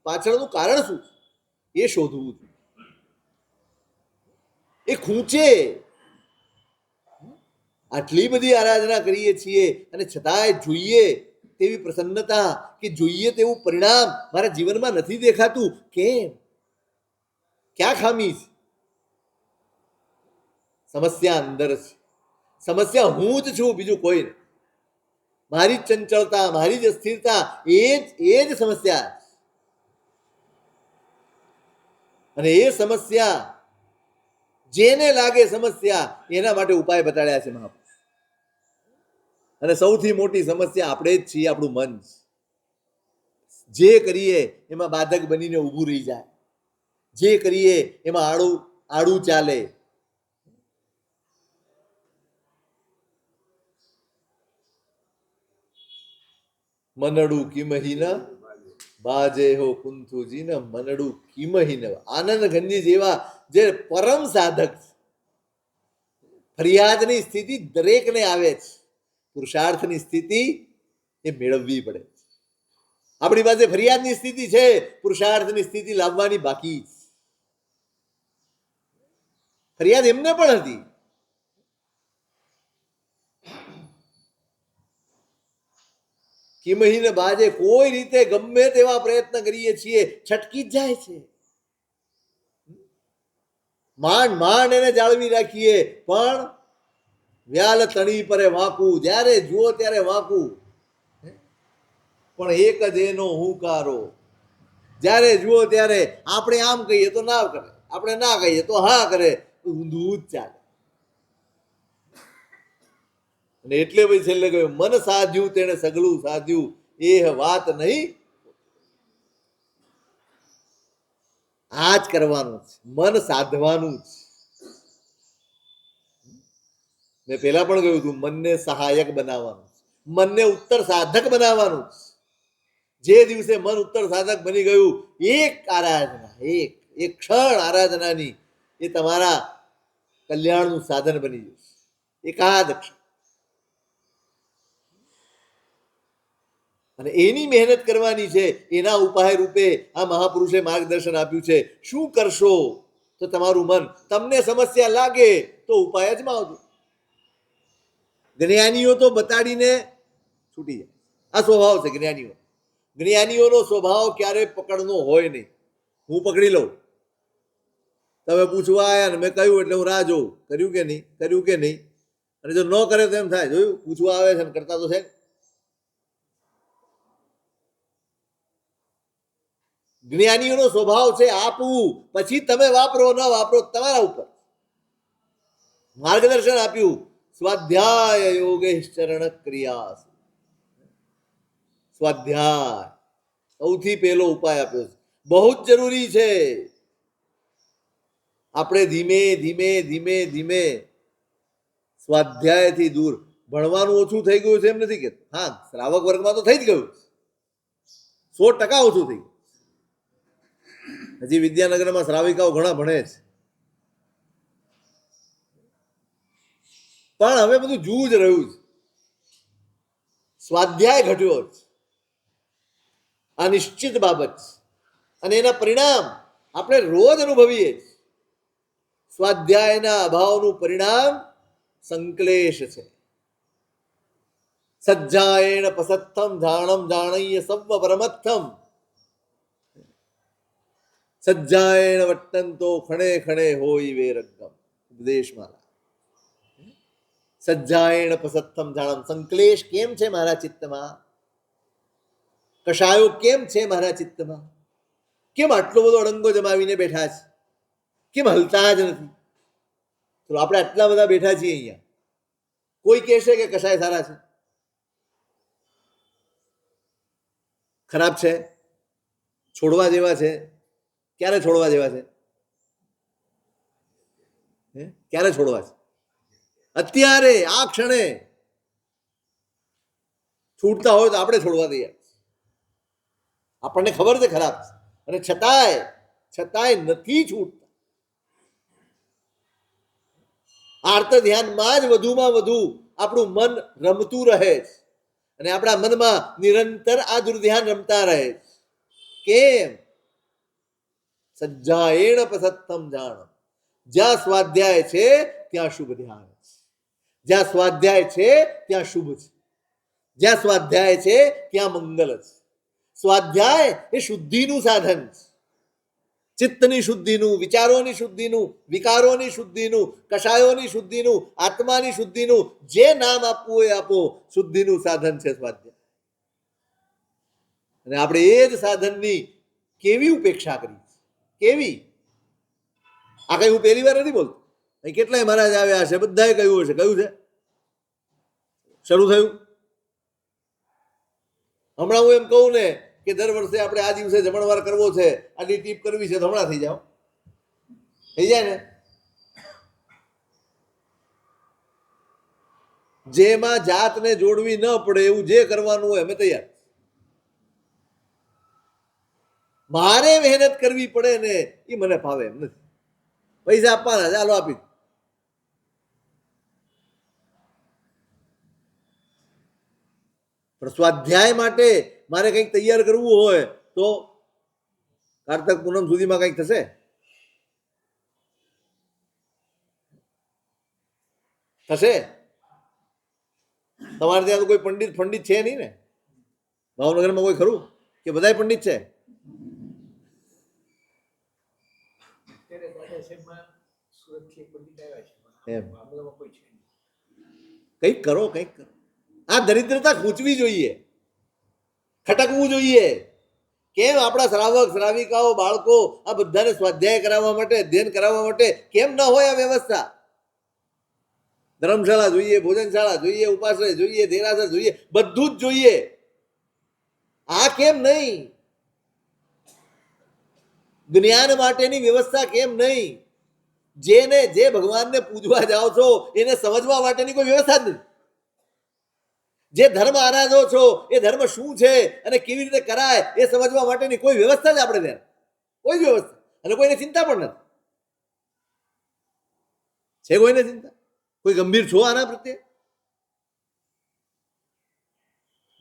પાછળનું કારણ શું એ શોધવું. એ ખૂંચે. આટલી બધી આરાધના કરીએ છીએ અને છતાંય જોઈએ તેવી પ્રસન્નતા કે જોઈએ તેવું પરિણામ મારા જીવનમાં નથી દેખાતું. કેમ? ક્યાં ખામી છે? સમસ્યા અંદર છે. સમસ્યા હું જ છું, બીજું કોઈ નહીં. મારી જ ચંચળતા, મારી જ અસ્થિરતા, એ જ સમસ્યા. અને એ સમસ્યા જેને લાગે સમસ્યા, એના માટે ઉપાય બતાડ્યા છે મહાપુરુષ. અને સૌથી મોટી સમસ્યા આપણે જ છીએ, આપણું મન. જે કરીએ એમાં બાધક બનીને ઊભું રહી જાય, જે કરીએ એમાં આડું ચાલે. મનડું કિમહીન બાજે હો કુંથુજી ને મનડું કિમહીન. આનંદ ઘનજી જેવા જે પરમ સાધક, ફરિયાદની સ્થિતિ દરેકને આવે છે, પુરુષાર્થની સ્થિતિ એ મેળવવી પડે. આપણી પાસે ફરિયાદની સ્થિતિ છે, પુરુષાર્થની સ્થિતિ લાવવાની બાકી. ફરિયાદ એમને પણ હતી. કિમહીને બાજે, કોઈ રીતે ગમે તેવા પ્રયત્ન કરીએ છીએ, છટકી જ જાય છે. માંડ એને જાળવી રાખીએ, પણ વ્યાલ તણી પરે વાંકું, જ્યારે જુઓ ત્યારે વાંકું. પણ એક જ એનો હુંકારો, જ્યારે જુઓ ત્યારે આપણે આમ કહીએ તો ના કરે, આપણે ના કહીએ તો હા કરે, ઊંધું જ ચાલે. અને એટલે પછી છેલ્લે કહ્યું, મન સાધ્યું તેને સગળું સાધ્યું, એ વાત નહીં. આ જ કરવાનું છે, મન સાધવાનું જ. મેં પેલા પણ કહ્યું હતું, મનને સહાયક બનાવવાનું, મનને ઉત્તર સાધક બનાવવાનું. જે દિવસે મન ઉત્તર સાધક બની ગયું, એક આરાધના, એક ક્ષણ આરાધનાની, એ તમારા કલ્યાણનું સાધન બની જશે. એકાદ ક્ષણ. અને એની મહેનત કરવાની છે. એના ઉપાય રૂપે આ મહાપુરુષે માર્ગદર્શન આપ્યું છે. શું કરશો તો તમારું મન, તમને સમસ્યા લાગે તો ઉપાય અજમાવજો. જ્ઞાનીઓ તો બતાડીને છૂટી જાય. આ સ્વભાવ છે જ્ઞાનીઓ. જ્ઞાનીઓનો સ્વભાવ ક્યારે પકડનો હોય નહીં. હું પકડી લઉં, તમે પૂછવા આવ્યા ને મેં કહ્યું એટલે હું રાહ જોઉં, કર્યું કે નહીં, કર્યું કે નહીં. અને જો ન કરે તો એમ થાય, જોયું પૂછવા આવે છે ને કરતા તો છે. જ્ઞાનીઓનો સ્વભાવ છે આપવું, પછી તમે વાપરો ન વાપરો તમારા ઉપર. માર્ગદર્શન આપ્યું, સ્વાધ્યાય યોગેશ ચરણ ક્રિયા. સ્વાધ્યાય સૌથી પહેલો ઉપાય આપ્યો છે, બહુ જ જરૂરી છે. આપણે ધીમે ધીમે ધીમે ધીમે સ્વાધ્યાયથી દૂર. ભણવાનું ઓછું થઈ ગયું છે એમ નથી કહેતો, હા શ્રાવક વર્ગમાં તો થઈ જ ગયું, 100% ઓછું થઈ ગયું. હજી વિદ્યાનગરમાં શ્રાવિકાઓ ઘણા ભણે છે, પણ હવે બધું જૂજ રહ્યું છે. સ્વાધ્યાય ઘટ્યો છે, આ નિશ્ચિત બાબત છે. અને એના પરિણામ આપણે રોજ અનુભવીએ છીએ. સ્વાધ્યાયના અભાવનું પરિણામ સંકલેશ છે. સજ્જાયેણ પસત્થમ જાણમ જાણય્ય સવ્વ પરમત્થમ. સજ્જાયેણ વટ્ટંતો ખણે ખણે હોય વેરગમ. ઉપદેશમાં સજ્જાયેણ પસત્થમ જાણમ. સંકલેશ કેમ છે મારા ચિત્તમાં, કશાયો કેમ છે મારા ચિત્તમાં, કેમ આટલો બધો અડંગો જમાવીને બેઠા છે, કેમ હલતા જ નથી. તો આપણે આટલા બધા બેઠા છીએ અહીંયા, કોઈ કહેશે કે કશાય સારા છે, ખરાબ છે, છોડવા જેવા છે? ક્યારે છોડવા જેવા છે? ક્યારે છોડવા છે? અત્યારે, આ ક્ષણે. છૂટતા હોય તો આપણે છોડવા દઈએ. આપણને ખબર છે ખરાબ છે, અને છતાંય નથી છૂટતા. આર્ત ધ્યાનમાં જ વધુમાં વધુ આપણું મન રમતું રહે છે, અને આપણા મનમાં નિરંતર આ દુર્ધ્યાન રમતા રહે છે. કેમ? સજ્જાયેણ પસત્તમ જાણ. જ્યાં સ્વાધ્યાય છે ત્યાં શુભ ધ્યાન છે. જ્યાં સ્વાધ્યાય છે ત્યાં શુભ છે. જ્યાં સ્વાધ્યાય છે ત્યાં મંગલ છે. સ્વાધ્યાય એ શુદ્ધિનું સાધન છે. ચિત્તની શુદ્ધિનું, વિચારોની શુદ્ધિનું, વિકારોની શુદ્ધિનું, કશાયોની શુદ્ધિનું, આત્માની શુદ્ધિનું, જે નામ આપવું એ આપો, શુદ્ધિનું સાધન છે સ્વાધ્યાય. અને આપણે એ જ સાધનની કેવી ઉપેક્ષા કરી, કેવી. આ કઈ હું પહેલી વાર નથી બોલતો, અહીં કેટલાય મહારાજ આવ્યા છે, બધાએ કહ્યું હશે. કયું છે? શરૂ થયું. હમણાં હું એમ કહું ને કે દર વર્ષે આપણે આ દિવસે જમણવાર કરવો છે, આટલી ટીપ કરવી છે, તો હમણાં થઈ જાઓ, થઈ જાય ને. જેમાં જાતને જોડવી ન પડે એવું જે કરવાનું હોય અમે તૈયાર. મારે મહેનત કરવી પડે ને એ મને ફાવે એમ નથી. પૈસા આપવાના, ચાલો આપી. પણ સ્વાધ્યાય માટે મારે કંઈક તૈયાર કરવું હોય તો કારતક પૂનમ સુધીમાં કંઈક થશે? થશે? તમારે ત્યાં તો કોઈ પંડિત છે નહીં ને? ભાવનગરમાં કોઈ ખરું કે બધાય પંડિત છે? એમ કંઈક કરો, કંઈક કરો. આ દરિદ્રતા ખૂંચવી જોઈએ, ખટકવું જોઈએ. કેમ આપણા શ્રાવક શ્રાવિકાઓ, બાળકો, આ બધાને સ્વાધ્યાય કરાવવા માટે, અધ્યયન કરાવવા માટે કેમ ન હોય આ વ્યવસ્થા? ધર્મશાળા જોઈએ, ભોજનશાળા જોઈએ, ઉપાશ્રય જોઈએ, દેરાસર જોઈએ, બધું જ જોઈએ. આ કેમ નહીં? જ્ઞાન માટેની વ્યવસ્થા કેમ નહીં? જે ભગવાનને પૂજવા જાઓ છો એને સમજવા માટેની કોઈ વ્યવસ્થા જ નથી. જે ધર્મ આરાધો છો એ ધર્મ શું છે અને કેવી રીતે કરાય એ સમજવા માટેની કોઈ વ્યવસ્થા જ આપણે ત્યાં, કોઈ જ વ્યવસ્થા. અને કોઈને ચિંતા પણ નથી. છે કોઈને ચિંતા? કોઈ ગંભીર છો આના પ્રત્યે?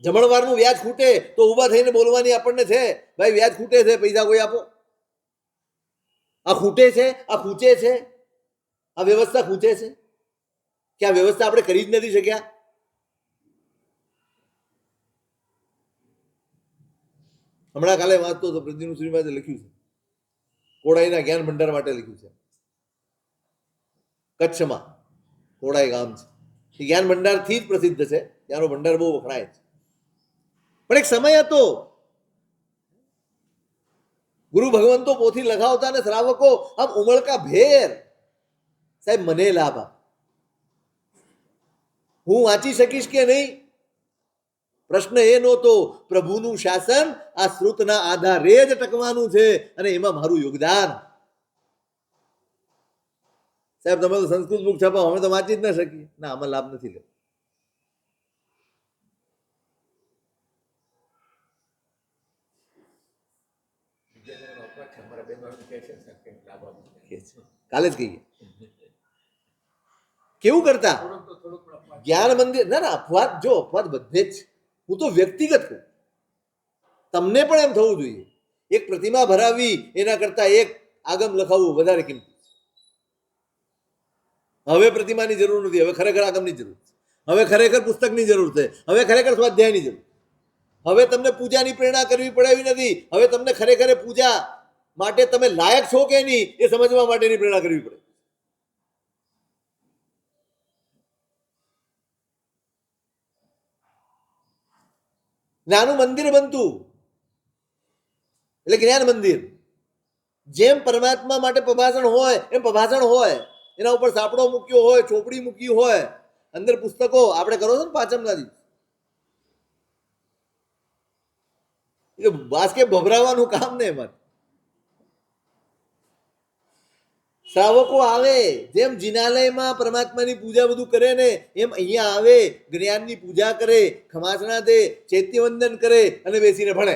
જમણવારનું વ્યાજ ખૂટે તો ઊભા થઈને બોલવાની આપણને છે, ભાઈ વ્યાજ ખૂટે છે, પૈસા કોઈ આપો. આ ખૂટે છે, આ ખૂચે છે, આ વ્યવસ્થા ખૂચે છે કે આ વ્યવસ્થા આપણે કરી જ નથી શક્યા. હમણાં કાલે વાંચતો હતો, પ્રદ્યુમ્ન શ્રીવાસે લખ્યું છે, કોડાઈના જ્ઞાન ભંડાર માટે લખ્યું છે. કચ્છમાં કોડાઈ ગામ છે, એ જ્ઞાન ભંડારથી જ પ્રસિદ્ધ છે, ત્યાંનો ભંડાર બહુ વખણાય છે. પણ એક સમય હતો, ગુરુ ભગવંતો પોથી લખાવતા ને શ્રાવકો આમ ઉમળકા ભેર, સાહેબ મને લાભ આપ, હું વાંચી શકીશ કે નહીં. પ્રશ્ન એ નહોતો, પ્રભુનું શાસન આ શ્રુતના આધારે જ ટકવાનું છે અને એમાં મારું યોગદાન. સાહેબ તમે તો સંસ્કૃત બુક છપાવો, અમે તો વાંચી જ ના શકીએ. ના, આમાં લાભ નથી લેવો. કાલે જ કહીએ કેવું કરતા જ્ઞાન મંદિર. ના ના, અપવાદ, જો અપવાદ બધે જ. હું તો વ્યક્તિગત કહું, તમને પણ એમ થવું જોઈએ, એક પ્રતિમા ભરાવી એના કરતા એક આગમ લખાવવું વધારે કિંમતી. હવે પ્રતિમાની જરૂર નથી, હવે ખરેખર આગમની જરૂર છે, હવે ખરેખર પુસ્તકની જરૂર છે, હવે ખરેખર સ્વાધ્યાયની જરૂર. હવે તમને પૂજાની પ્રેરણા કરવી પડે એવી નથી, હવે તમને ખરેખર પૂજા માટે તમે લાયક છો કે નહીં એ સમજવા માટેની પ્રેરણા કરવી પડે. નાનું મંદિર બનતું એટલે જ્ઞાન મંદિર. જેમ પરમાત્મા માટે પભાષણ હોય એમ પભાષણ હોય, એના ઉપર સાપડો મૂક્યો હોય, ચોપડી મૂકી હોય, અંદર પુસ્તકો. આપણે કરો છો ને પાંચમના દિવસ બાસ્કે ભભરાવાનું કામ ને એમાં શ્રાવકો આવે, જેમ જિનાલયમાં પરમાત્માની પૂજા બધું કરે ને એમ અહીંયા આવે, જ્ઞાનની પૂજા કરે, ખમાસણા દે, ચૈત્યવંદન કરે અને બેસીને ભણે.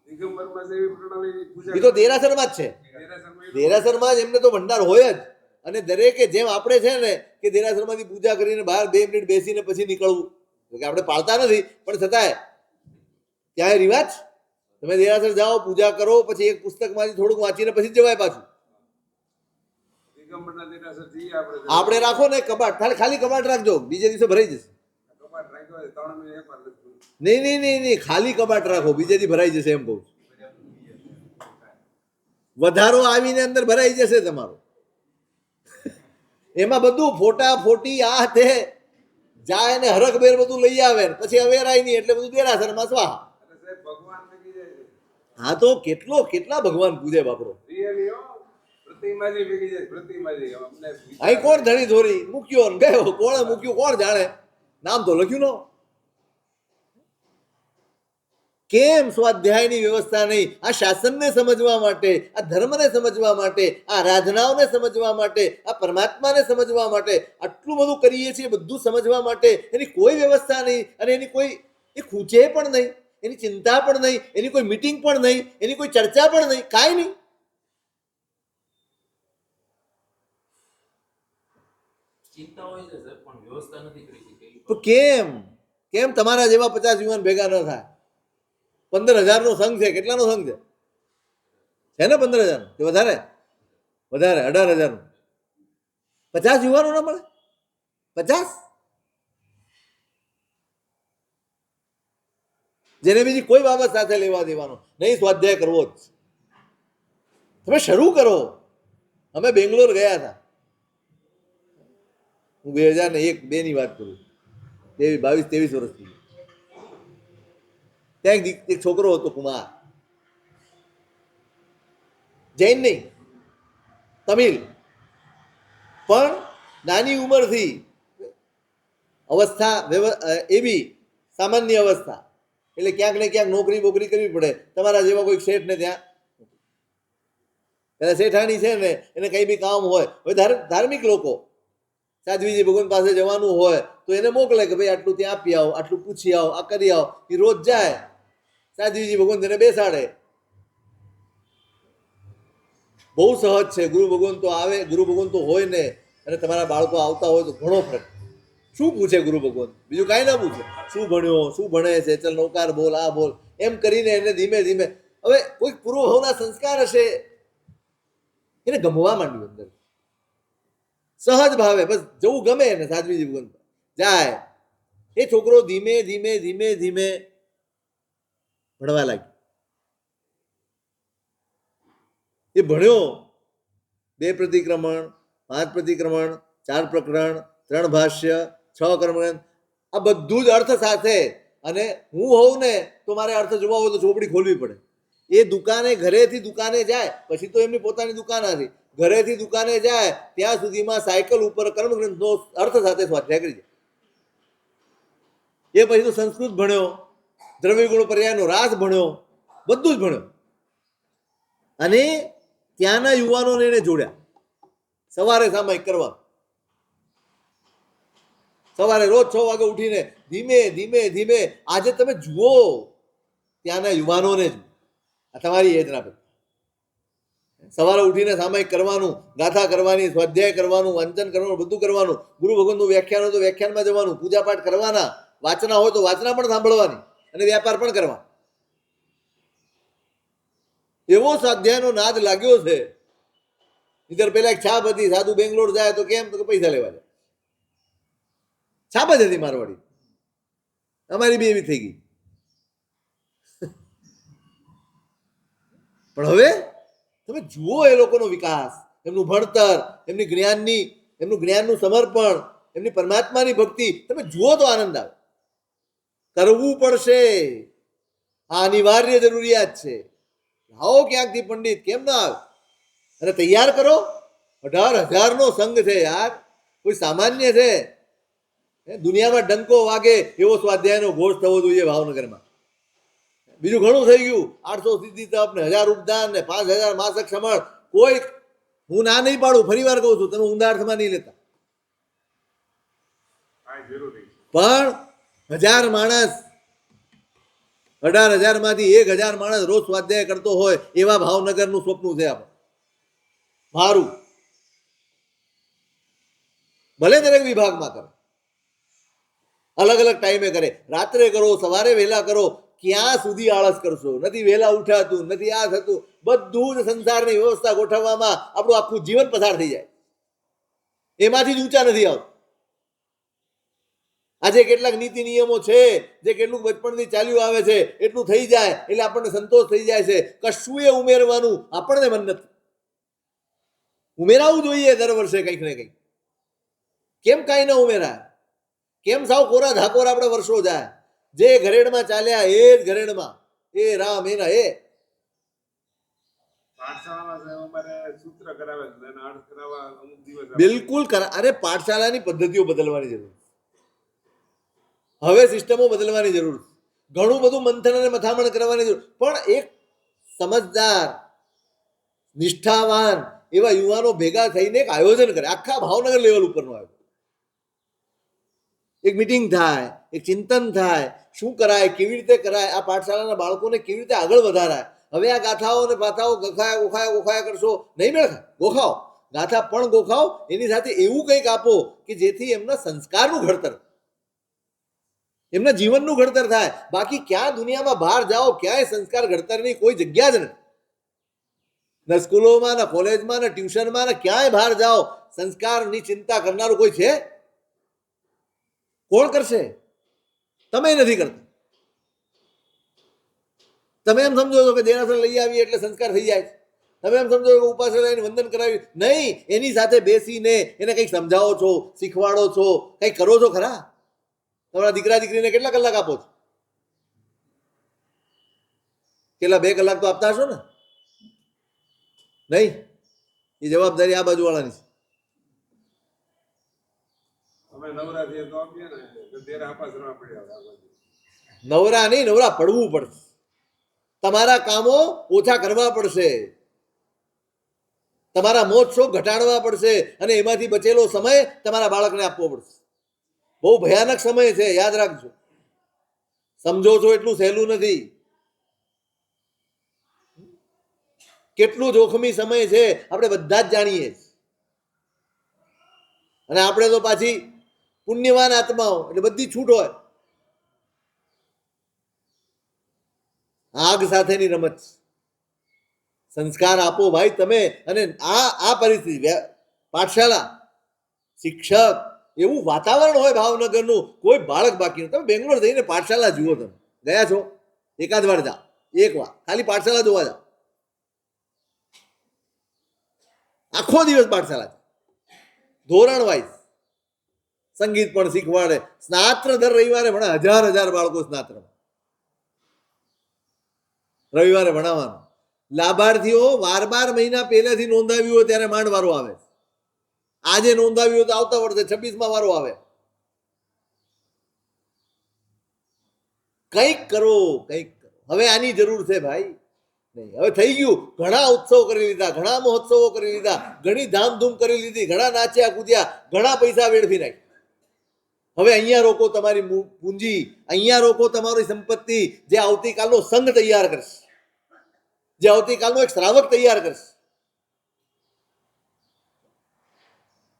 દિગંબરમાં છે એવી પ્રણાલી પૂજા એ તો દેરાસરમાં જ છે, દેરાસરમાં જ એમને તો ભંડાર હોય જ. અને દરેકે જેમ આપણે છે ને કે દેરાસરમાંથી પૂજા કરીને બહાર 2 મિનિટ બેસીને પછી નીકળવું, કે આપણે પાળતા નથી પણ છતાંય ત્યાં રિવાજ. તમે દેરાસર જાઓ, પૂજા કરો, પછી એક પુસ્તકમાંથી થોડુંક વાંચીને પછી જવાય પાછું. દિગંબરના દેરાસર જઈએ આપણે રાખો ને કબાટ, ખાલી કબાટ રાખજો, બીજે દિવસે ભરાઈ જશે. કબાટ રાખ્યો હોય 3 મહિને એકવાર લખતું. નહીં, ખાલી કબાટ રાખો, બીજે દી ભરાઈ જશે એમ કહું છું. વધારો આવીને અંદર ભરાઈ જશે તમારો. એમાં બધું ફોટા ફોટી આ તે જાય ને હરખભેર બધું લઈ આવે ને પછી અવેરાય નહીં એટલે બધું દેરાસરમાં સ્વાહા. એટલે સાહેબ ભગવાન ભેગી જાય છે. હા તો કેટલા ભગવાન પૂજે બાપરો. રિયલી હો, પ્રતિમાજી ભેગી જાય, પ્રતિમાજી. અમને અહીં કોણ ધણી ધોરી મૂક્યો ને ગયો, કોણે મૂક્યું કોણ જાણે, નામ તો લખ્યું ન. કેમ સ્વાધ્યાયની વ્યવસ્થા નહીં? આ શાસનને સમજવા માટે, આ ધર્મને સમજવા માટે, આ આરાધનાઓને સમજવા માટે, આ પરમાત્માને સમજવા માટે આટલું બધું કરીએ છીએ. બધું સમજવા માટે એની કોઈ વ્યવસ્થા નહીં, અને એની કોઈ એ ખૂચે પણ નહીં, એની ચિંતા પણ નહીં, એની કોઈ મીટિંગ પણ નહીં, એની કોઈ ચર્ચા પણ નહીં, કાંઈ નહીં. ચિંતા હોય છે સર, પણ વ્યવસ્થા નથી કરી શકી. તો કેમ તમારા જેવા 50 યુવાન ભેગા ન થાય? 15,000નો સંઘ છે. કેટલાનો સંઘ છે ને? 15,000 કે વધારે? 18,000. 50 યુવાનો ના મળે? 50? જેને બીજી કોઈ બાબત સાથે લેવા દેવાનો નહીં, સ્વાધ્યાય કરવો જ. તમે શરૂ કરો. અમે બેંગ્લોર ગયા હતા, હું 2001-2 ની વાત કરું, 22-23 વર્ષથી. ત્યાં એક છોકરો હતો કુમાર, જૈન નહીં, તમિલ, પણ નાની ઉંમરથી અવસ્થા એવી સામાન્ય અવસ્થા, એટલે ક્યાંક ને ક્યાંક નોકરી બોકરી કરવી પડે. તમારા જેવા કોઈ શેઠ ને ત્યાં પેલા શેઠાણી છે ને એને કંઈ બી કામ હોય, હવે ધાર્મિક લોકો સાધ્વીજી ભગવાન પાસે જવાનું હોય તો એને મોકલે કે ભાઈ આટલું ત્યાં આપી આવો, આટલું પૂછી આવો, આ કરી આવો. એ રોજ જાય, સાધ્વીજી ભગવાન તેને બેસાડે. બહુ સહજ છે. ગુરુ ભગવાન તો આવે, ગુરુ ભગવાન તો હોય ને અને તમારા બાળકો આવતા હોય તો ઘણો ફરક. શું પૂછે ગુરુ ભગવાન? બીજું કાંઈ ના પૂછે. શું ભણ્યો, શું ભણે છે, ચલ નૌકાર બોલ, આ બોલ, એમ કરીને એને ધીમે ધીમે હવે કોઈ પૂર્વભાવના સંસ્કાર હશે એને ગમવા માંડ્યું અંદર, સહજ ભાવે બસ જવું ગમે એને સાધ્વીજી ભગવાન જાય. એ છોકરો ધીમે ધીમે ધીમે ધીમે ભણવા લાગ્યો. એ ભણ્યો 2 પ્રતિક્રમણ, 5 પ્રતિક્રમણ, 4 પ્રકરણ, 3 ભાષ્ય, 6 કર્મગ્રંથ, આ બધું જ અર્થ સાથે. અને હું હોઉં ને તો મારે અર્થ જોવા હોય તો ચોપડી ખોલવી પડે. એ દુકાને ઘરેથી દુકાને જાય, પછી તો એમની પોતાની દુકાન હતી, ઘરેથી દુકાને જાય ત્યાં સુધીમાં સાયકલ ઉપર કર્મગ્રંથનો અર્થ સાથે સ્વાધ્યાય કરી જાય. એ પછી તો સંસ્કૃત ભણ્યો, દ્રવ્યગુણ પર્યાયનો રાસ ભણ્યો, બધું જ ભણ્યો. અને ત્યાંના યુવાનોને એને જોડ્યા. સવારે સામાયિક કરવા, સવારે રોજ 6 વાગે ઉઠીને ધીમે ધીમે ધીમે. આજે તમે જુઓ ત્યાંના યુવાનોને જ, આ તમારી એજના પર સવારે ઉઠીને સામાયિક કરવાનું, ગાથા કરવાની, સ્વાધ્યાય કરવાનું, વાંચન કરવાનું, બધું કરવાનું. ગુરુ ભગવાનનું વ્યાખ્યાન હોય તો વ્યાખ્યાનમાં જવાનું, પૂજાપાઠ કરવાના, વાંચના હોય તો વાંચના પણ સાંભળવાની અને વ્યાપાર પણ કરવા. એવો સ્વાધ્યાયનો નાદ લાગ્યો છે. ઇધર પેલા એક છાપ હતી, સાધુ બેંગ્લોર જાય તો કેમ, તો પૈસા લેવા જાય. છાપ જ હતી મારવાડી, અમારી બી એવી થઈ ગઈ. પણ હવે તમે જુઓ એ લોકોનો વિકાસ, એમનું ભણતર, એમનું જ્ઞાનનું સમર્પણ, એમની પરમાત્માની ભક્તિ, તમે જુઓ તો આનંદ આવે. કરવું પડશે, આ અનિવાર્ય જરૂરિયાત છે. આવો ક્યાંકથી પંડિત, કેમ ના આવે? અને તૈયાર કરો. 18,000નો સંઘ છે યાર, કોઈ સામાન્ય છે? દુનિયામાં ડંકો વાગે એવો સ્વાધ્યાયનો ઘોષ થવો જોઈએ ભાવનગરમાં. બીજું ઘણું થઈ ગયું, 800 સિદ્ધિ તપ ને 1000 ઉપદાન ને 5000 માસક સમળ. કોઈ, હું ના નહીં પાડું, ફરી વાર કહું છું, તમે ઊંડા અર્થમાં નહીં લેતા. પણ 1000 માણસ, 18,000માંથી 1000 માણસ રોજ સ્વાધ્યાય કરતો હોય એવા ભાવનગરનું સ્વપ્ન છે આપણે મારું. ભલે દરેક વિભાગમાં કરે, અલગ અલગ ટાઈમે કરે, રાત્રે કરો, સવારે વહેલા કરો, ક્યાં સુધી આળસ કરશો? નથી વહેલા ઉઠાતું, નથી આ થતું, બધું જ સંસારની વ્યવસ્થા ગોઠવવામાં આપણું આખું જીવન પસાર થઈ જાય. એમાંથી જ ઊંચા નથી આવતું. આજે કેટલાક નીતિ નિયમો છે જે કેટલું બચપણથી ચાલ્યું આવે છે, એટલું થઈ જાય એટલે આપણને સંતોષ થઈ જાય છે. કશું એ ઉમેરવાનું આપણને મન નથી. ઉમેરાવું જોઈએ દર વર્ષે કંઈક ને કંઈક. કેમ કાંઈ ન ઉમેરાય? કેમ સાવ કોરા ધાકોર આપણે વર્ષો જાય? જે ઘરેડમાં ચાલ્યા એ જ ઘરેડમાં, એ રામ એના એ. બિલકુલ અરે પાઠશાલાની પદ્ધતિઓ બદલવાની જરૂર, હવે સિસ્ટમો બદલવાની જરૂર, ઘણું બધું મંથન અને મથામણ કરવાની જરૂર. પણ એક સમજદાર, નિષ્ઠાવાન એવા યુવાનો ભેગા થઈને એક આયોજન કરે, આખા ભાવનગર લેવલ ઉપરનું આયોજન. એક મિટિંગ થાય, એક ચિંતન થાય, શું કરાય, કેવી રીતે કરાય, આ પાઠશાળાના બાળકોને કેવી રીતે આગળ વધારાય. હવે આ ગાથાઓ ને પાથાઓ ગોખાયા કરશો નહીં મેળ ખાય. ગોખાઓ, ગાથા પણ ગોખાઓ, એની સાથે એવું કંઈક આપો કે જેથી એમના સંસ્કારનું ઘડતર, એમના જીવનનું ઘડતર થાય. બાકી ક્યાં દુનિયામાં બહાર જાઓ, ક્યાંય સંસ્કાર ઘડતરની કોઈ જગ્યા જ નથી. ના સ્કૂલોમાં, ના કોલેજમાં, ના ટ્યુશનમાં, ના ક્યાંય બહાર જાઓ, સંસ્કારની ચિંતા કરનારું કોઈ છે? કોણ કરશે? તમે નથી કરતા. તમે એમ સમજો છો કે દેરાસર લઈ આવી એટલે સંસ્કાર થઈ જાય. તમે એમ સમજો કે ઉપાસના વંદન કરાવી નહીં, એની સાથે બેસીને એને કંઈક સમજાવો છો, શીખવાડો છો, કંઈક કરો છો ખરા? તમારા દીકરા દીકરીને કેટલા કલાક આપો છો? કેટલા 2 કલાક તો આપતા હશો ને? નહીં, એ જવાબદારી આ બાજુ વાળાની છે. નવરા નહીં, નવરા પડવું પડશે. તમારા કામો ઓછા કરવા પડશે, તમારા મોજ શોખ ઘટાડવા પડશે, અને એમાંથી બચેલો સમય તમારા બાળકને આપવો પડશે. બહુ ભયાનક સમય છે, યાદ રાખજો. સમજો છો એટલું સહેલું નથી. કેટલું જોખમી સમય છે આપણે બધા જ જાણીએ. અને આપણે તો પાછી પુણ્યવાન આત્માઓ એટલે બધી છૂટ હોય. આગ સાથેની રમત. સંસ્કાર આપો ભાઈ તમે. અને આ પરિસ્થિતિ, પાઠશાળા, શિક્ષક, એવું વાતાવરણ હોય ભાવનગરનું, કોઈ બાળક બાકી નથી. તમે બેંગ્લોર જઈને પાઠશાળા જુઓ. તમે ગયા છો? એકાદ વાર જાઓ, એક વાર ખાલી પાઠશાળા જોવા જાઓ. આખો દિવસ પાઠશાળા, ધોરણ વાઇઝ સંગીત પણ શીખવાડે. સ્નાત્ર દર રવિવારે ભણા, હજાર બાળકો સ્નાત્ર રવિવારે ભણાવવાનું. લાભાર્થીઓ 12 મહિના પહેલેથી નોંધાવ્યું હોય ત્યારે માંડ વારો આવે. આજે નોંધાવ્યું હોય તો આવતા વર્ષે 26માં વારો આવે. કંઈક કરો, કંઈક કરો. હવે આની જરૂર છે ભાઈ. નહીં, હવે થઈ ગયું. ઘણા ઉત્સવો કરી લીધા, ઘણા મહોત્સવો કરી લીધા, ઘણી ધામધૂમ કરી લીધી, ઘણા નાચ્યા કૂદ્યા, ઘણા પૈસા વેડફી નાખ્યા. હવે અહીંયા રોકો તમારી પૂંજી, અહીંયા રોકો તમારી સંપત્તિ, જે આવતીકાલનો સંઘ તૈયાર કરશે, જે આવતીકાલનો એક શ્રાવક તૈયાર કરશે.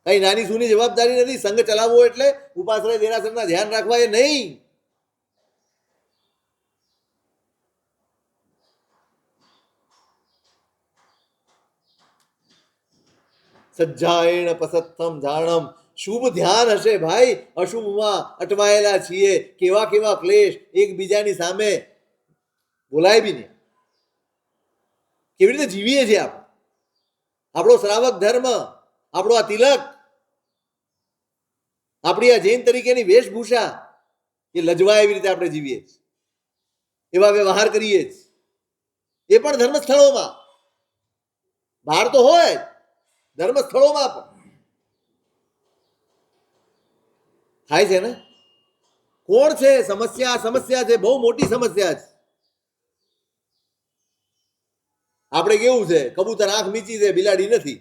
કઈ નાની સૂની જવાબદારી નથી. સંઘ ચલાવવો એટલે ઉપાશ્રય દેરાસરના ધ્યાન રાખવા એ નહીં. સજ્જાયણ પસત્તમ જાણમ. શુભ ધ્યાન હશે ભાઈ. અશુભમાં અટવાયેલા છીએ. કેવા કેવા ક્લેશ, એકબીજાની સામે બોલાય બી નહીં. કેવી રીતે જીવીએ છીએ આપણે? આપણો શ્રાવક ધર્મ, આપણો આ તિલક, આપણી આ જૈન તરીકેની વેશભૂષા, એ લજવાય એવી રીતે આપણે જીવીએ છીએ, એવા વ્યવહાર કરીએ છીએ. એ પણ ધર્મસ્થળોમાં. બહાર તો હોય, ધર્મસ્થળોમાં પણ થાય છે ને. કોણ છે સમસ્યા? સમસ્યા છે, બહુ મોટી સમસ્યા છે. આપણે કેવું છે, કબૂતર આંખ મીચી છે, બિલાડી નથી.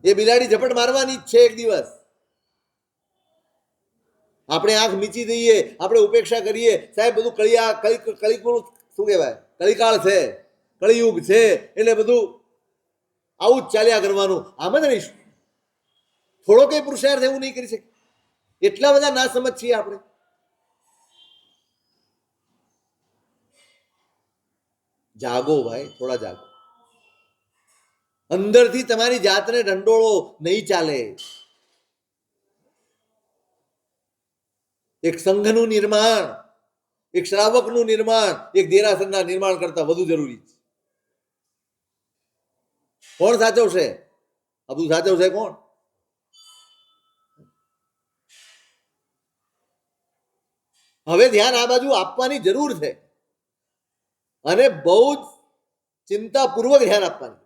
એ બિલાડી ઝપટ મારવાની જ છે એક દિવસ. આપણે આંખ મીચી દઈએ, આપણે ઉપેક્ષા કરીએ, સાહેબ બધું કળિયુગ શું કહેવાય, કલિકાળ છે, કળિયુગ છે, એટલે બધું આવું જ ચાલ્યા કરવાનું. આમ જ રહીશું. થોડો કઈ પુરુષાર્થ એવું નહીં કરી શકે. એટલા બધા ના સમજ છીએ આપણે. જાગો ભાઈ, થોડા જાગો. અંદરથી તમારી જાતને ઢંઢોળો, નહીં ચાલે. એક સંઘનું નિર્માણ, એક શ્રાવકનું નિર્માણ, એક દેરાસરના નિર્માણ કરતા વધુ જરૂરી છે. કોણ સાચવશે? આ બધું સાચવશે કોણ? હવે ધ્યાન આ બાજુ આપવાની જરૂર છે, અને બહુ જ ચિંતાપૂર્વક ધ્યાન આપવાની.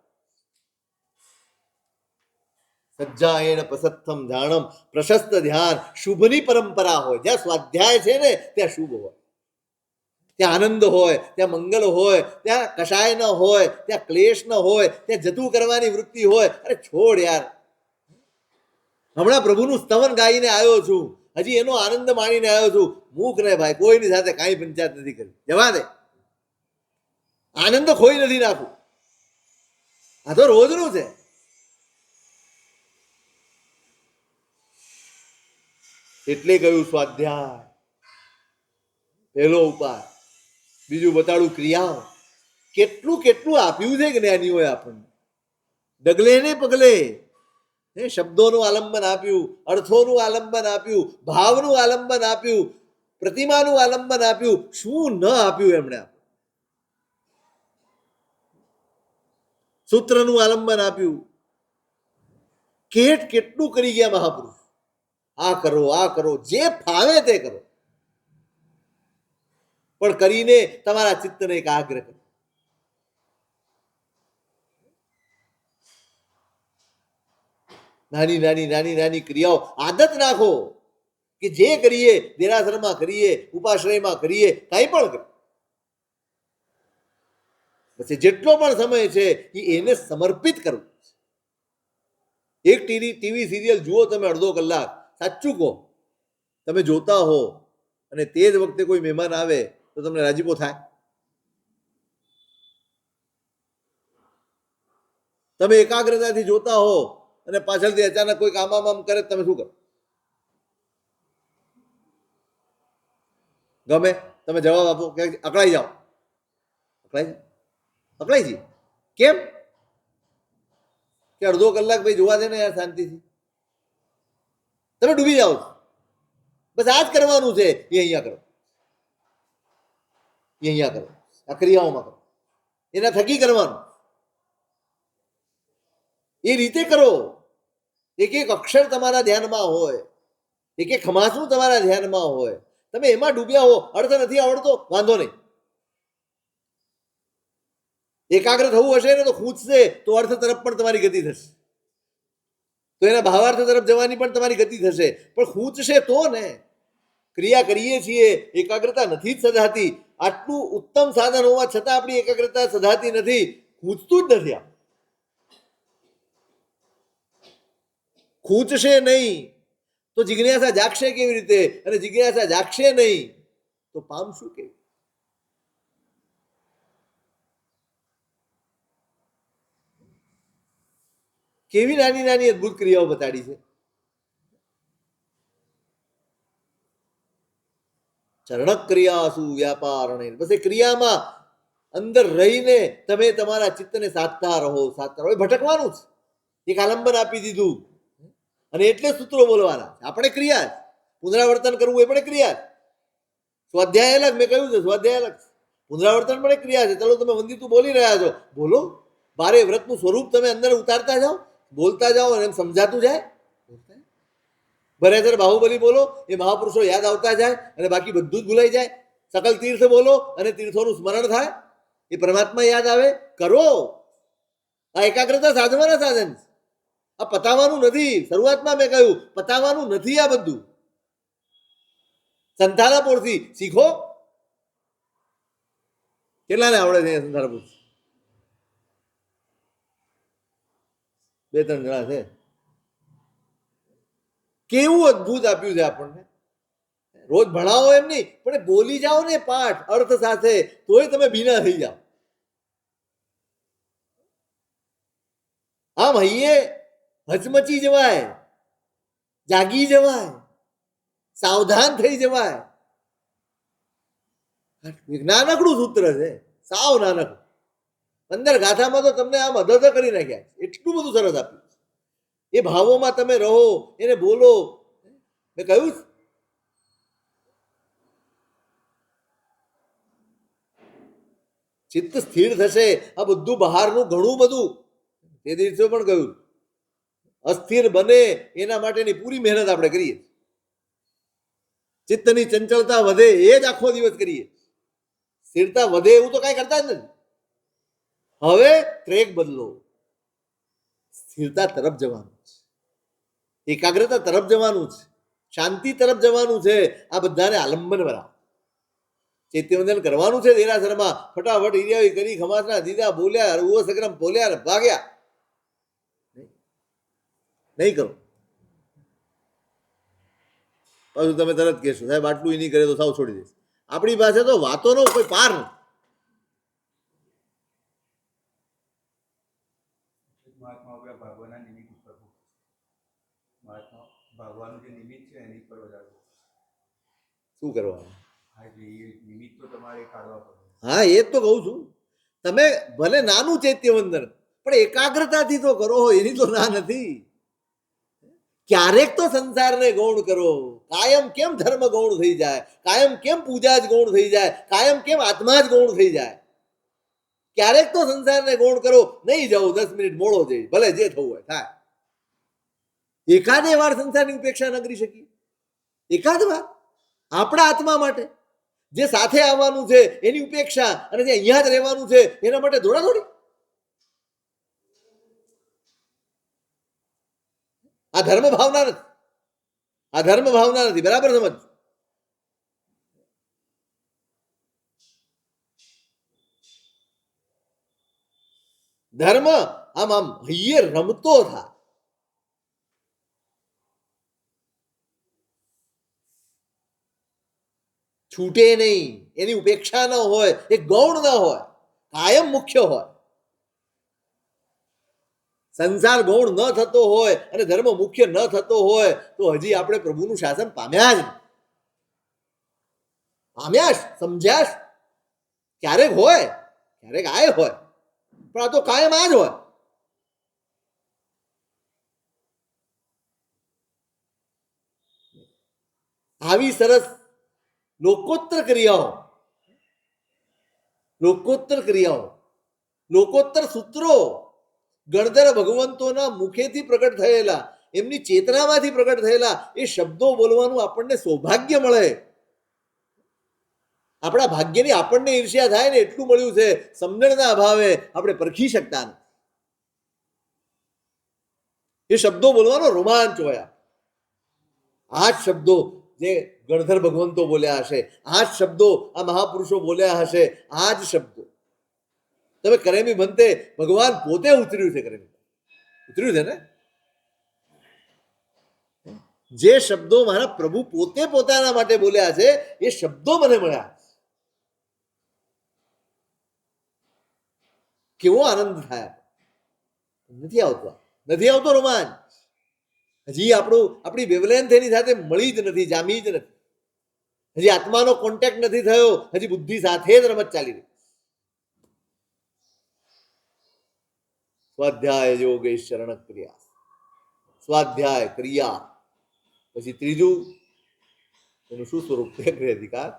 સજ્જાયણ પસત્તમ જાણમ. પ્રશસ્ત ધ્યાન, શુભની પરંપરા હોય. જ્યાં સ્વાધ્યાય છે ને ત્યાં શુભ હોય, ત્યાં આનંદ હોય, ત્યાં મંગલ હોય, ત્યાં કશાય ન હોય, ત્યાં ક્લેશ ન હોય, ત્યાં જતું કરવાની વૃત્તિ હોય. અરે છોડ યાર, હમણાં પ્રભુનું સ્તવન ગાઈને આવ્યો છું, હજી એનો આનંદ માણીને આવ્યો છું. મૂક ને ભાઈ, કોઈની સાથે કાંઈ પંચાયત નથી કરી. જવા દે, આનંદ ખોઈ નથી નાખું. આ તો રોજનું છે. એટલે કહ્યું સ્વાધ્યાય પહેલો ઉપાય. બીજું બતાડું ક્રિયાઓ. કેટલું કેટલું આપ્યું છે જ્ઞાનીઓએ આપણને. ડગલે ને પગલે શબ્દોનું આલંબન આપ્યું, અર્થોનું આલંબન આપ્યું, ભાવનું આલંબન આપ્યું, પ્રતિમાનું આલંબન આપ્યું. શું ન આપ્યું એમણે? સૂત્રનું આલંબન આપ્યું. કેટલું કરી ગયા મહાપુરુષ. આ કરો, આ કરો, જે ફાવે તે કરો, પણ કરીને તમારા ચિત્તને એકાગ્ર કરો. નાની નાની નાની નાની ક્રિયાઓ આદત નાખો કે જે કરીએ, દેરાસરમાં કરીએ, ઉપાશ્રયમાં કરીએ, કાંઈ પણ કરીએ, પછી જેટલો પણ સમય છે એને સમર્પિત કરવું. એક ટીવી સિરિયલ જુઓ તમે અડધો કલાક, સાચું કહો, તમે જોતા હો અને તે જ વખતે કોઈ મહેમાન આવે તો તમને રાજીપો થાય? તમે એકાગ્રતાથી જોતા હો અને પાછળથી અચાનક કોઈ આમ કરે તમે શું કરો? ગમે તમે જવાબ આપો કે અકળાઈ જાઓ? અકળાઈ જઈએ. કેમ? કે અડધો કલાક ભાઈ જોવા દે ને યાર શાંતિથી, તમે ડૂબી જાઓ છો. બસ આ જ કરવાનું છે. એ અહીંયા કરો, એ અહીંયા કરો, આ ક્રિયાઓમાં કરો, એના થકી કરવાનું, એ રીતે કરો. એક એક અક્ષર તમારા ધ્યાનમાં હોય, એક એક ખમાસું તમારા ધ્યાનમાં હોય, તમે એમાં ડૂબ્યા હો. અર્થ નથી આવડતો, વાંધો નહીં. એકાગ્ર થવું હશે ને તો ખૂંચશે તો અર્થ તરફ પણ તમારી ગતિ થશે, તો એના ભાવાર્થ તરફ જવાની પણ તમારી ગતિ થશે. પણ ખૂંચશે તો ને. ક્રિયા કરીએ છીએ, એકાગ્રતા નથી જ સધાતી. આટલું ઉત્તમ સાધન હોવા છતાં આપણી એકાગ્રતા સધાતી નથી, ખૂંચતું જ નથી. આ ખૂંચશે નહીં તો જિજ્ઞાસા જાગશે કેવી રીતે? અને જિજ્ઞાસા જાગશે નહીં તો પામશું કેવી? કેવી નાની નાની અદભુત ક્રિયાઓ બતાડી છે. ચરણક ક્રિયાસુ વ્યાપારણે. બસ એ ક્રિયામાં અંદર રહીને તમે તમારા ચિત્તને સાધતા રહો, સાધતા રહો. એ ભટકવાનું જ. એક આલંબન આપી દીધું અને એટલે સૂત્રો બોલવાના. આપણે ક્રિયા જ. પુનરાવર્તન કરવું એ પણ ક્રિયા જ. સ્વાધ્યાય અલગ, મેં કહ્યું છે સ્વાધ્યાય અલગ, પુનરાવર્તન પણ ક્રિયા છે. ચલો તમે વંદિતું બોલી રહ્યા છો, બોલો. બારે વ્રતનું સ્વરૂપ તમે અંદર ઉતારતા જાઓ, બોલતા જાઓ અને એમ સમજાતું જાય. ભરેસર બાહુબલી બોલો, એ મહાપુરુષો યાદ આવતા જાય અને બાકી બધું જ ભૂલાઈ જાય. સકલ તીર્થ બોલો અને તીર્થોનું સ્મરણ થાય, એ પરમાત્મા યાદ આવે. કરો. આ એકાગ્રતા સાધવાના સાધન છે. આ પતાવવાનું નથી. શરૂઆતમાં મેં કહ્યું પતાવવાનું નથી. આ બધું સંથાલાપોરથી શીખો. કેટલાને આવડે છે સંથાલાપોર? 2-3 જણા છે. કેવું અદભુત આપ્યું છે આપણને. રોજ ભણાવો એમ નહીં, પણ બોલી જાઓ ને પાઠ અર્થ સાથે, તોય તમે ભીના થઈ જાઓ. આમ હૈયે હચમચી જવાય, જાગી જવાય, સાવધાન થઈ જવાય. નાનકડું સૂત્ર છે, સાવ નાનકડું. 15 ગાથામાં તો તમને આમ અધધ કરી નાખ્યા. એટલું બધું સરસ આપ્યું. એ ભાવોમાં તમે રહો, એને બોલો. મેં કહ્યું ચિત્ત સ્થિર થશે. આ બધું બહારનું ઘણું બધું તે દિવસે પણ કહ્યું, અસ્થિર બને એના માટેની પૂરી મહેનત આપણે કરીએ. ચિત્તની ચંચળતા વધે એ જ આખો દિવસ કરીએ. સ્થિરતા વધે એવું તો કાંઈ કરતા જ નથી. હવે ટ્રેક બદલો. સ્થિરતા તરફ જવાનું છે, એકાગ્રતા તરફ જવાનું છે, શાંતિ તરફ જવાનું છે. આ બધાને આલંબન બનાવો. ચૈત્યવંદન કરવાનું છે દેરાસરમાં. ફટાફટ હિરિયાવી કરી, ખમાસના દીધા, બોલ્યા, ઉવો સગ્રમ બોલ્યા ને ભાગ્યા. નહીં કરો. પાછું તમે તરત કહેશો સાહેબ આટલું નહીં કરે તો સાવ છોડી દઈશ. આપણી પાસે તો વાતોનો કોઈ પાર નથી. મહાત્મા આપણા ભાગવાના નિમિત્ત ઉપર મહાત્મા ભાગવાનું જે નિમિત્ત છે એની પર વધારે શું કરવાનું? હા એટલે એ નિમિત્ત તો તમારે કાઢવા પડે. હા એ જ તો કહું છું. તમે ભલે નાનું ચૈત્યવંદન પણ એકાગ્રતાથી તો કરો. એની તો ના નથી. ક્યારેક તો સંસારને ગૌણ કરો. કાયમ કેમ ધર્મ ગૌણ થઈ જાય? કાયમ કેમ પૂજા જ ગૌણ થઈ જાય? કાયમ કેમ આત્મા જ ગૌણ થઈ જાય? ક્યારેક તો સંસારને ગૌણ કરો. નહીં જાઓ 10 મિનિટ મોડો જઈ, ભલે જે થવું હોય થાય. એકાદે વાર સંસારની ઉપેક્ષા ન કરી શકીએ? એકાદ વાર આપણા આત્મા માટે જે સાથે આવવાનું છે એની ઉપેક્ષા, અને જે અહીંયા જ રહેવાનું છે એના માટે દોડાદોડી. આ ધર્મ ભાવના નથી. આ ધર્મ ભાવના નથી. બરાબર સમજ. ધર્મ આમ આમ હૈયે રમતો થાય. છૂટે નહીં, એની ઉપેક્ષા ન હોય, એ ગૌણ ન હોય, કાયમ મુખ્ય હોય. સંસાર ગૌણ ન થતો હોય અને ધર્મ મુખ્ય ન થતો હોય તો હજી આપણે પ્રભુનું શાસન પામ્યા જ નહીં. પામ્યા જ, સમજ્યા જ. ક્યારેક હોય, ક્યારેક આય હોય, પણ આ તો કાયમ આ જ હોય. આવી સરસ લોકોત્તર ક્રિયાઓ, લોકોત્તર ક્રિયાઓ, લોકોત્તર સૂત્રો ગણધર ભગવંતોના મુખેથી પ્રગટ થયેલા, એમની ચેતનામાંથી પ્રગટ થયેલા એ શબ્દો બોલવાનું આપણને સૌભાગ્ય મળે. આપણા ભાગ્યની આપણને ઈર્ષ્યા થાય ને એટલું મળ્યું છે, સમજણના અભાવે આપણે પરખી શકતા નથી. એ શબ્દો બોલવાનો રોમાંચ હોય. આ જ શબ્દો જે ગણધર ભગવંતો બોલ્યા હશે, આ જ શબ્દો આ મહાપુરુષો બોલ્યા હશે, આ જ શબ્દો તમે કરેમી બનતે ભગવાન પોતે ઉતર્યું છે. કરેમી ઉતર્યું છે ને, જે શબ્દો મારા પ્રભુ પોતે પોતાના માટે બોલ્યા છે એ શબ્દો મને મળ્યા. કેવો આનંદ થાય. નથી આવતો, નથી આવતો રોમાંચ. હજી આપણી વેવલેન્થ એની સાથે મળી જ નથી, જામી જ નથી. હજી આત્માનો કોન્ટેક્ટ નથી થયો, હજી બુદ્ધિ સાથે જ રમત ચાલી રહી. સ્વાધ્યાય યોગેશ શરણ ક્રિયા, સ્વાધ્યાય ક્રિયા, પછી ત્રીજું એનું શું સ્વરૂપ છે? અધિકાર.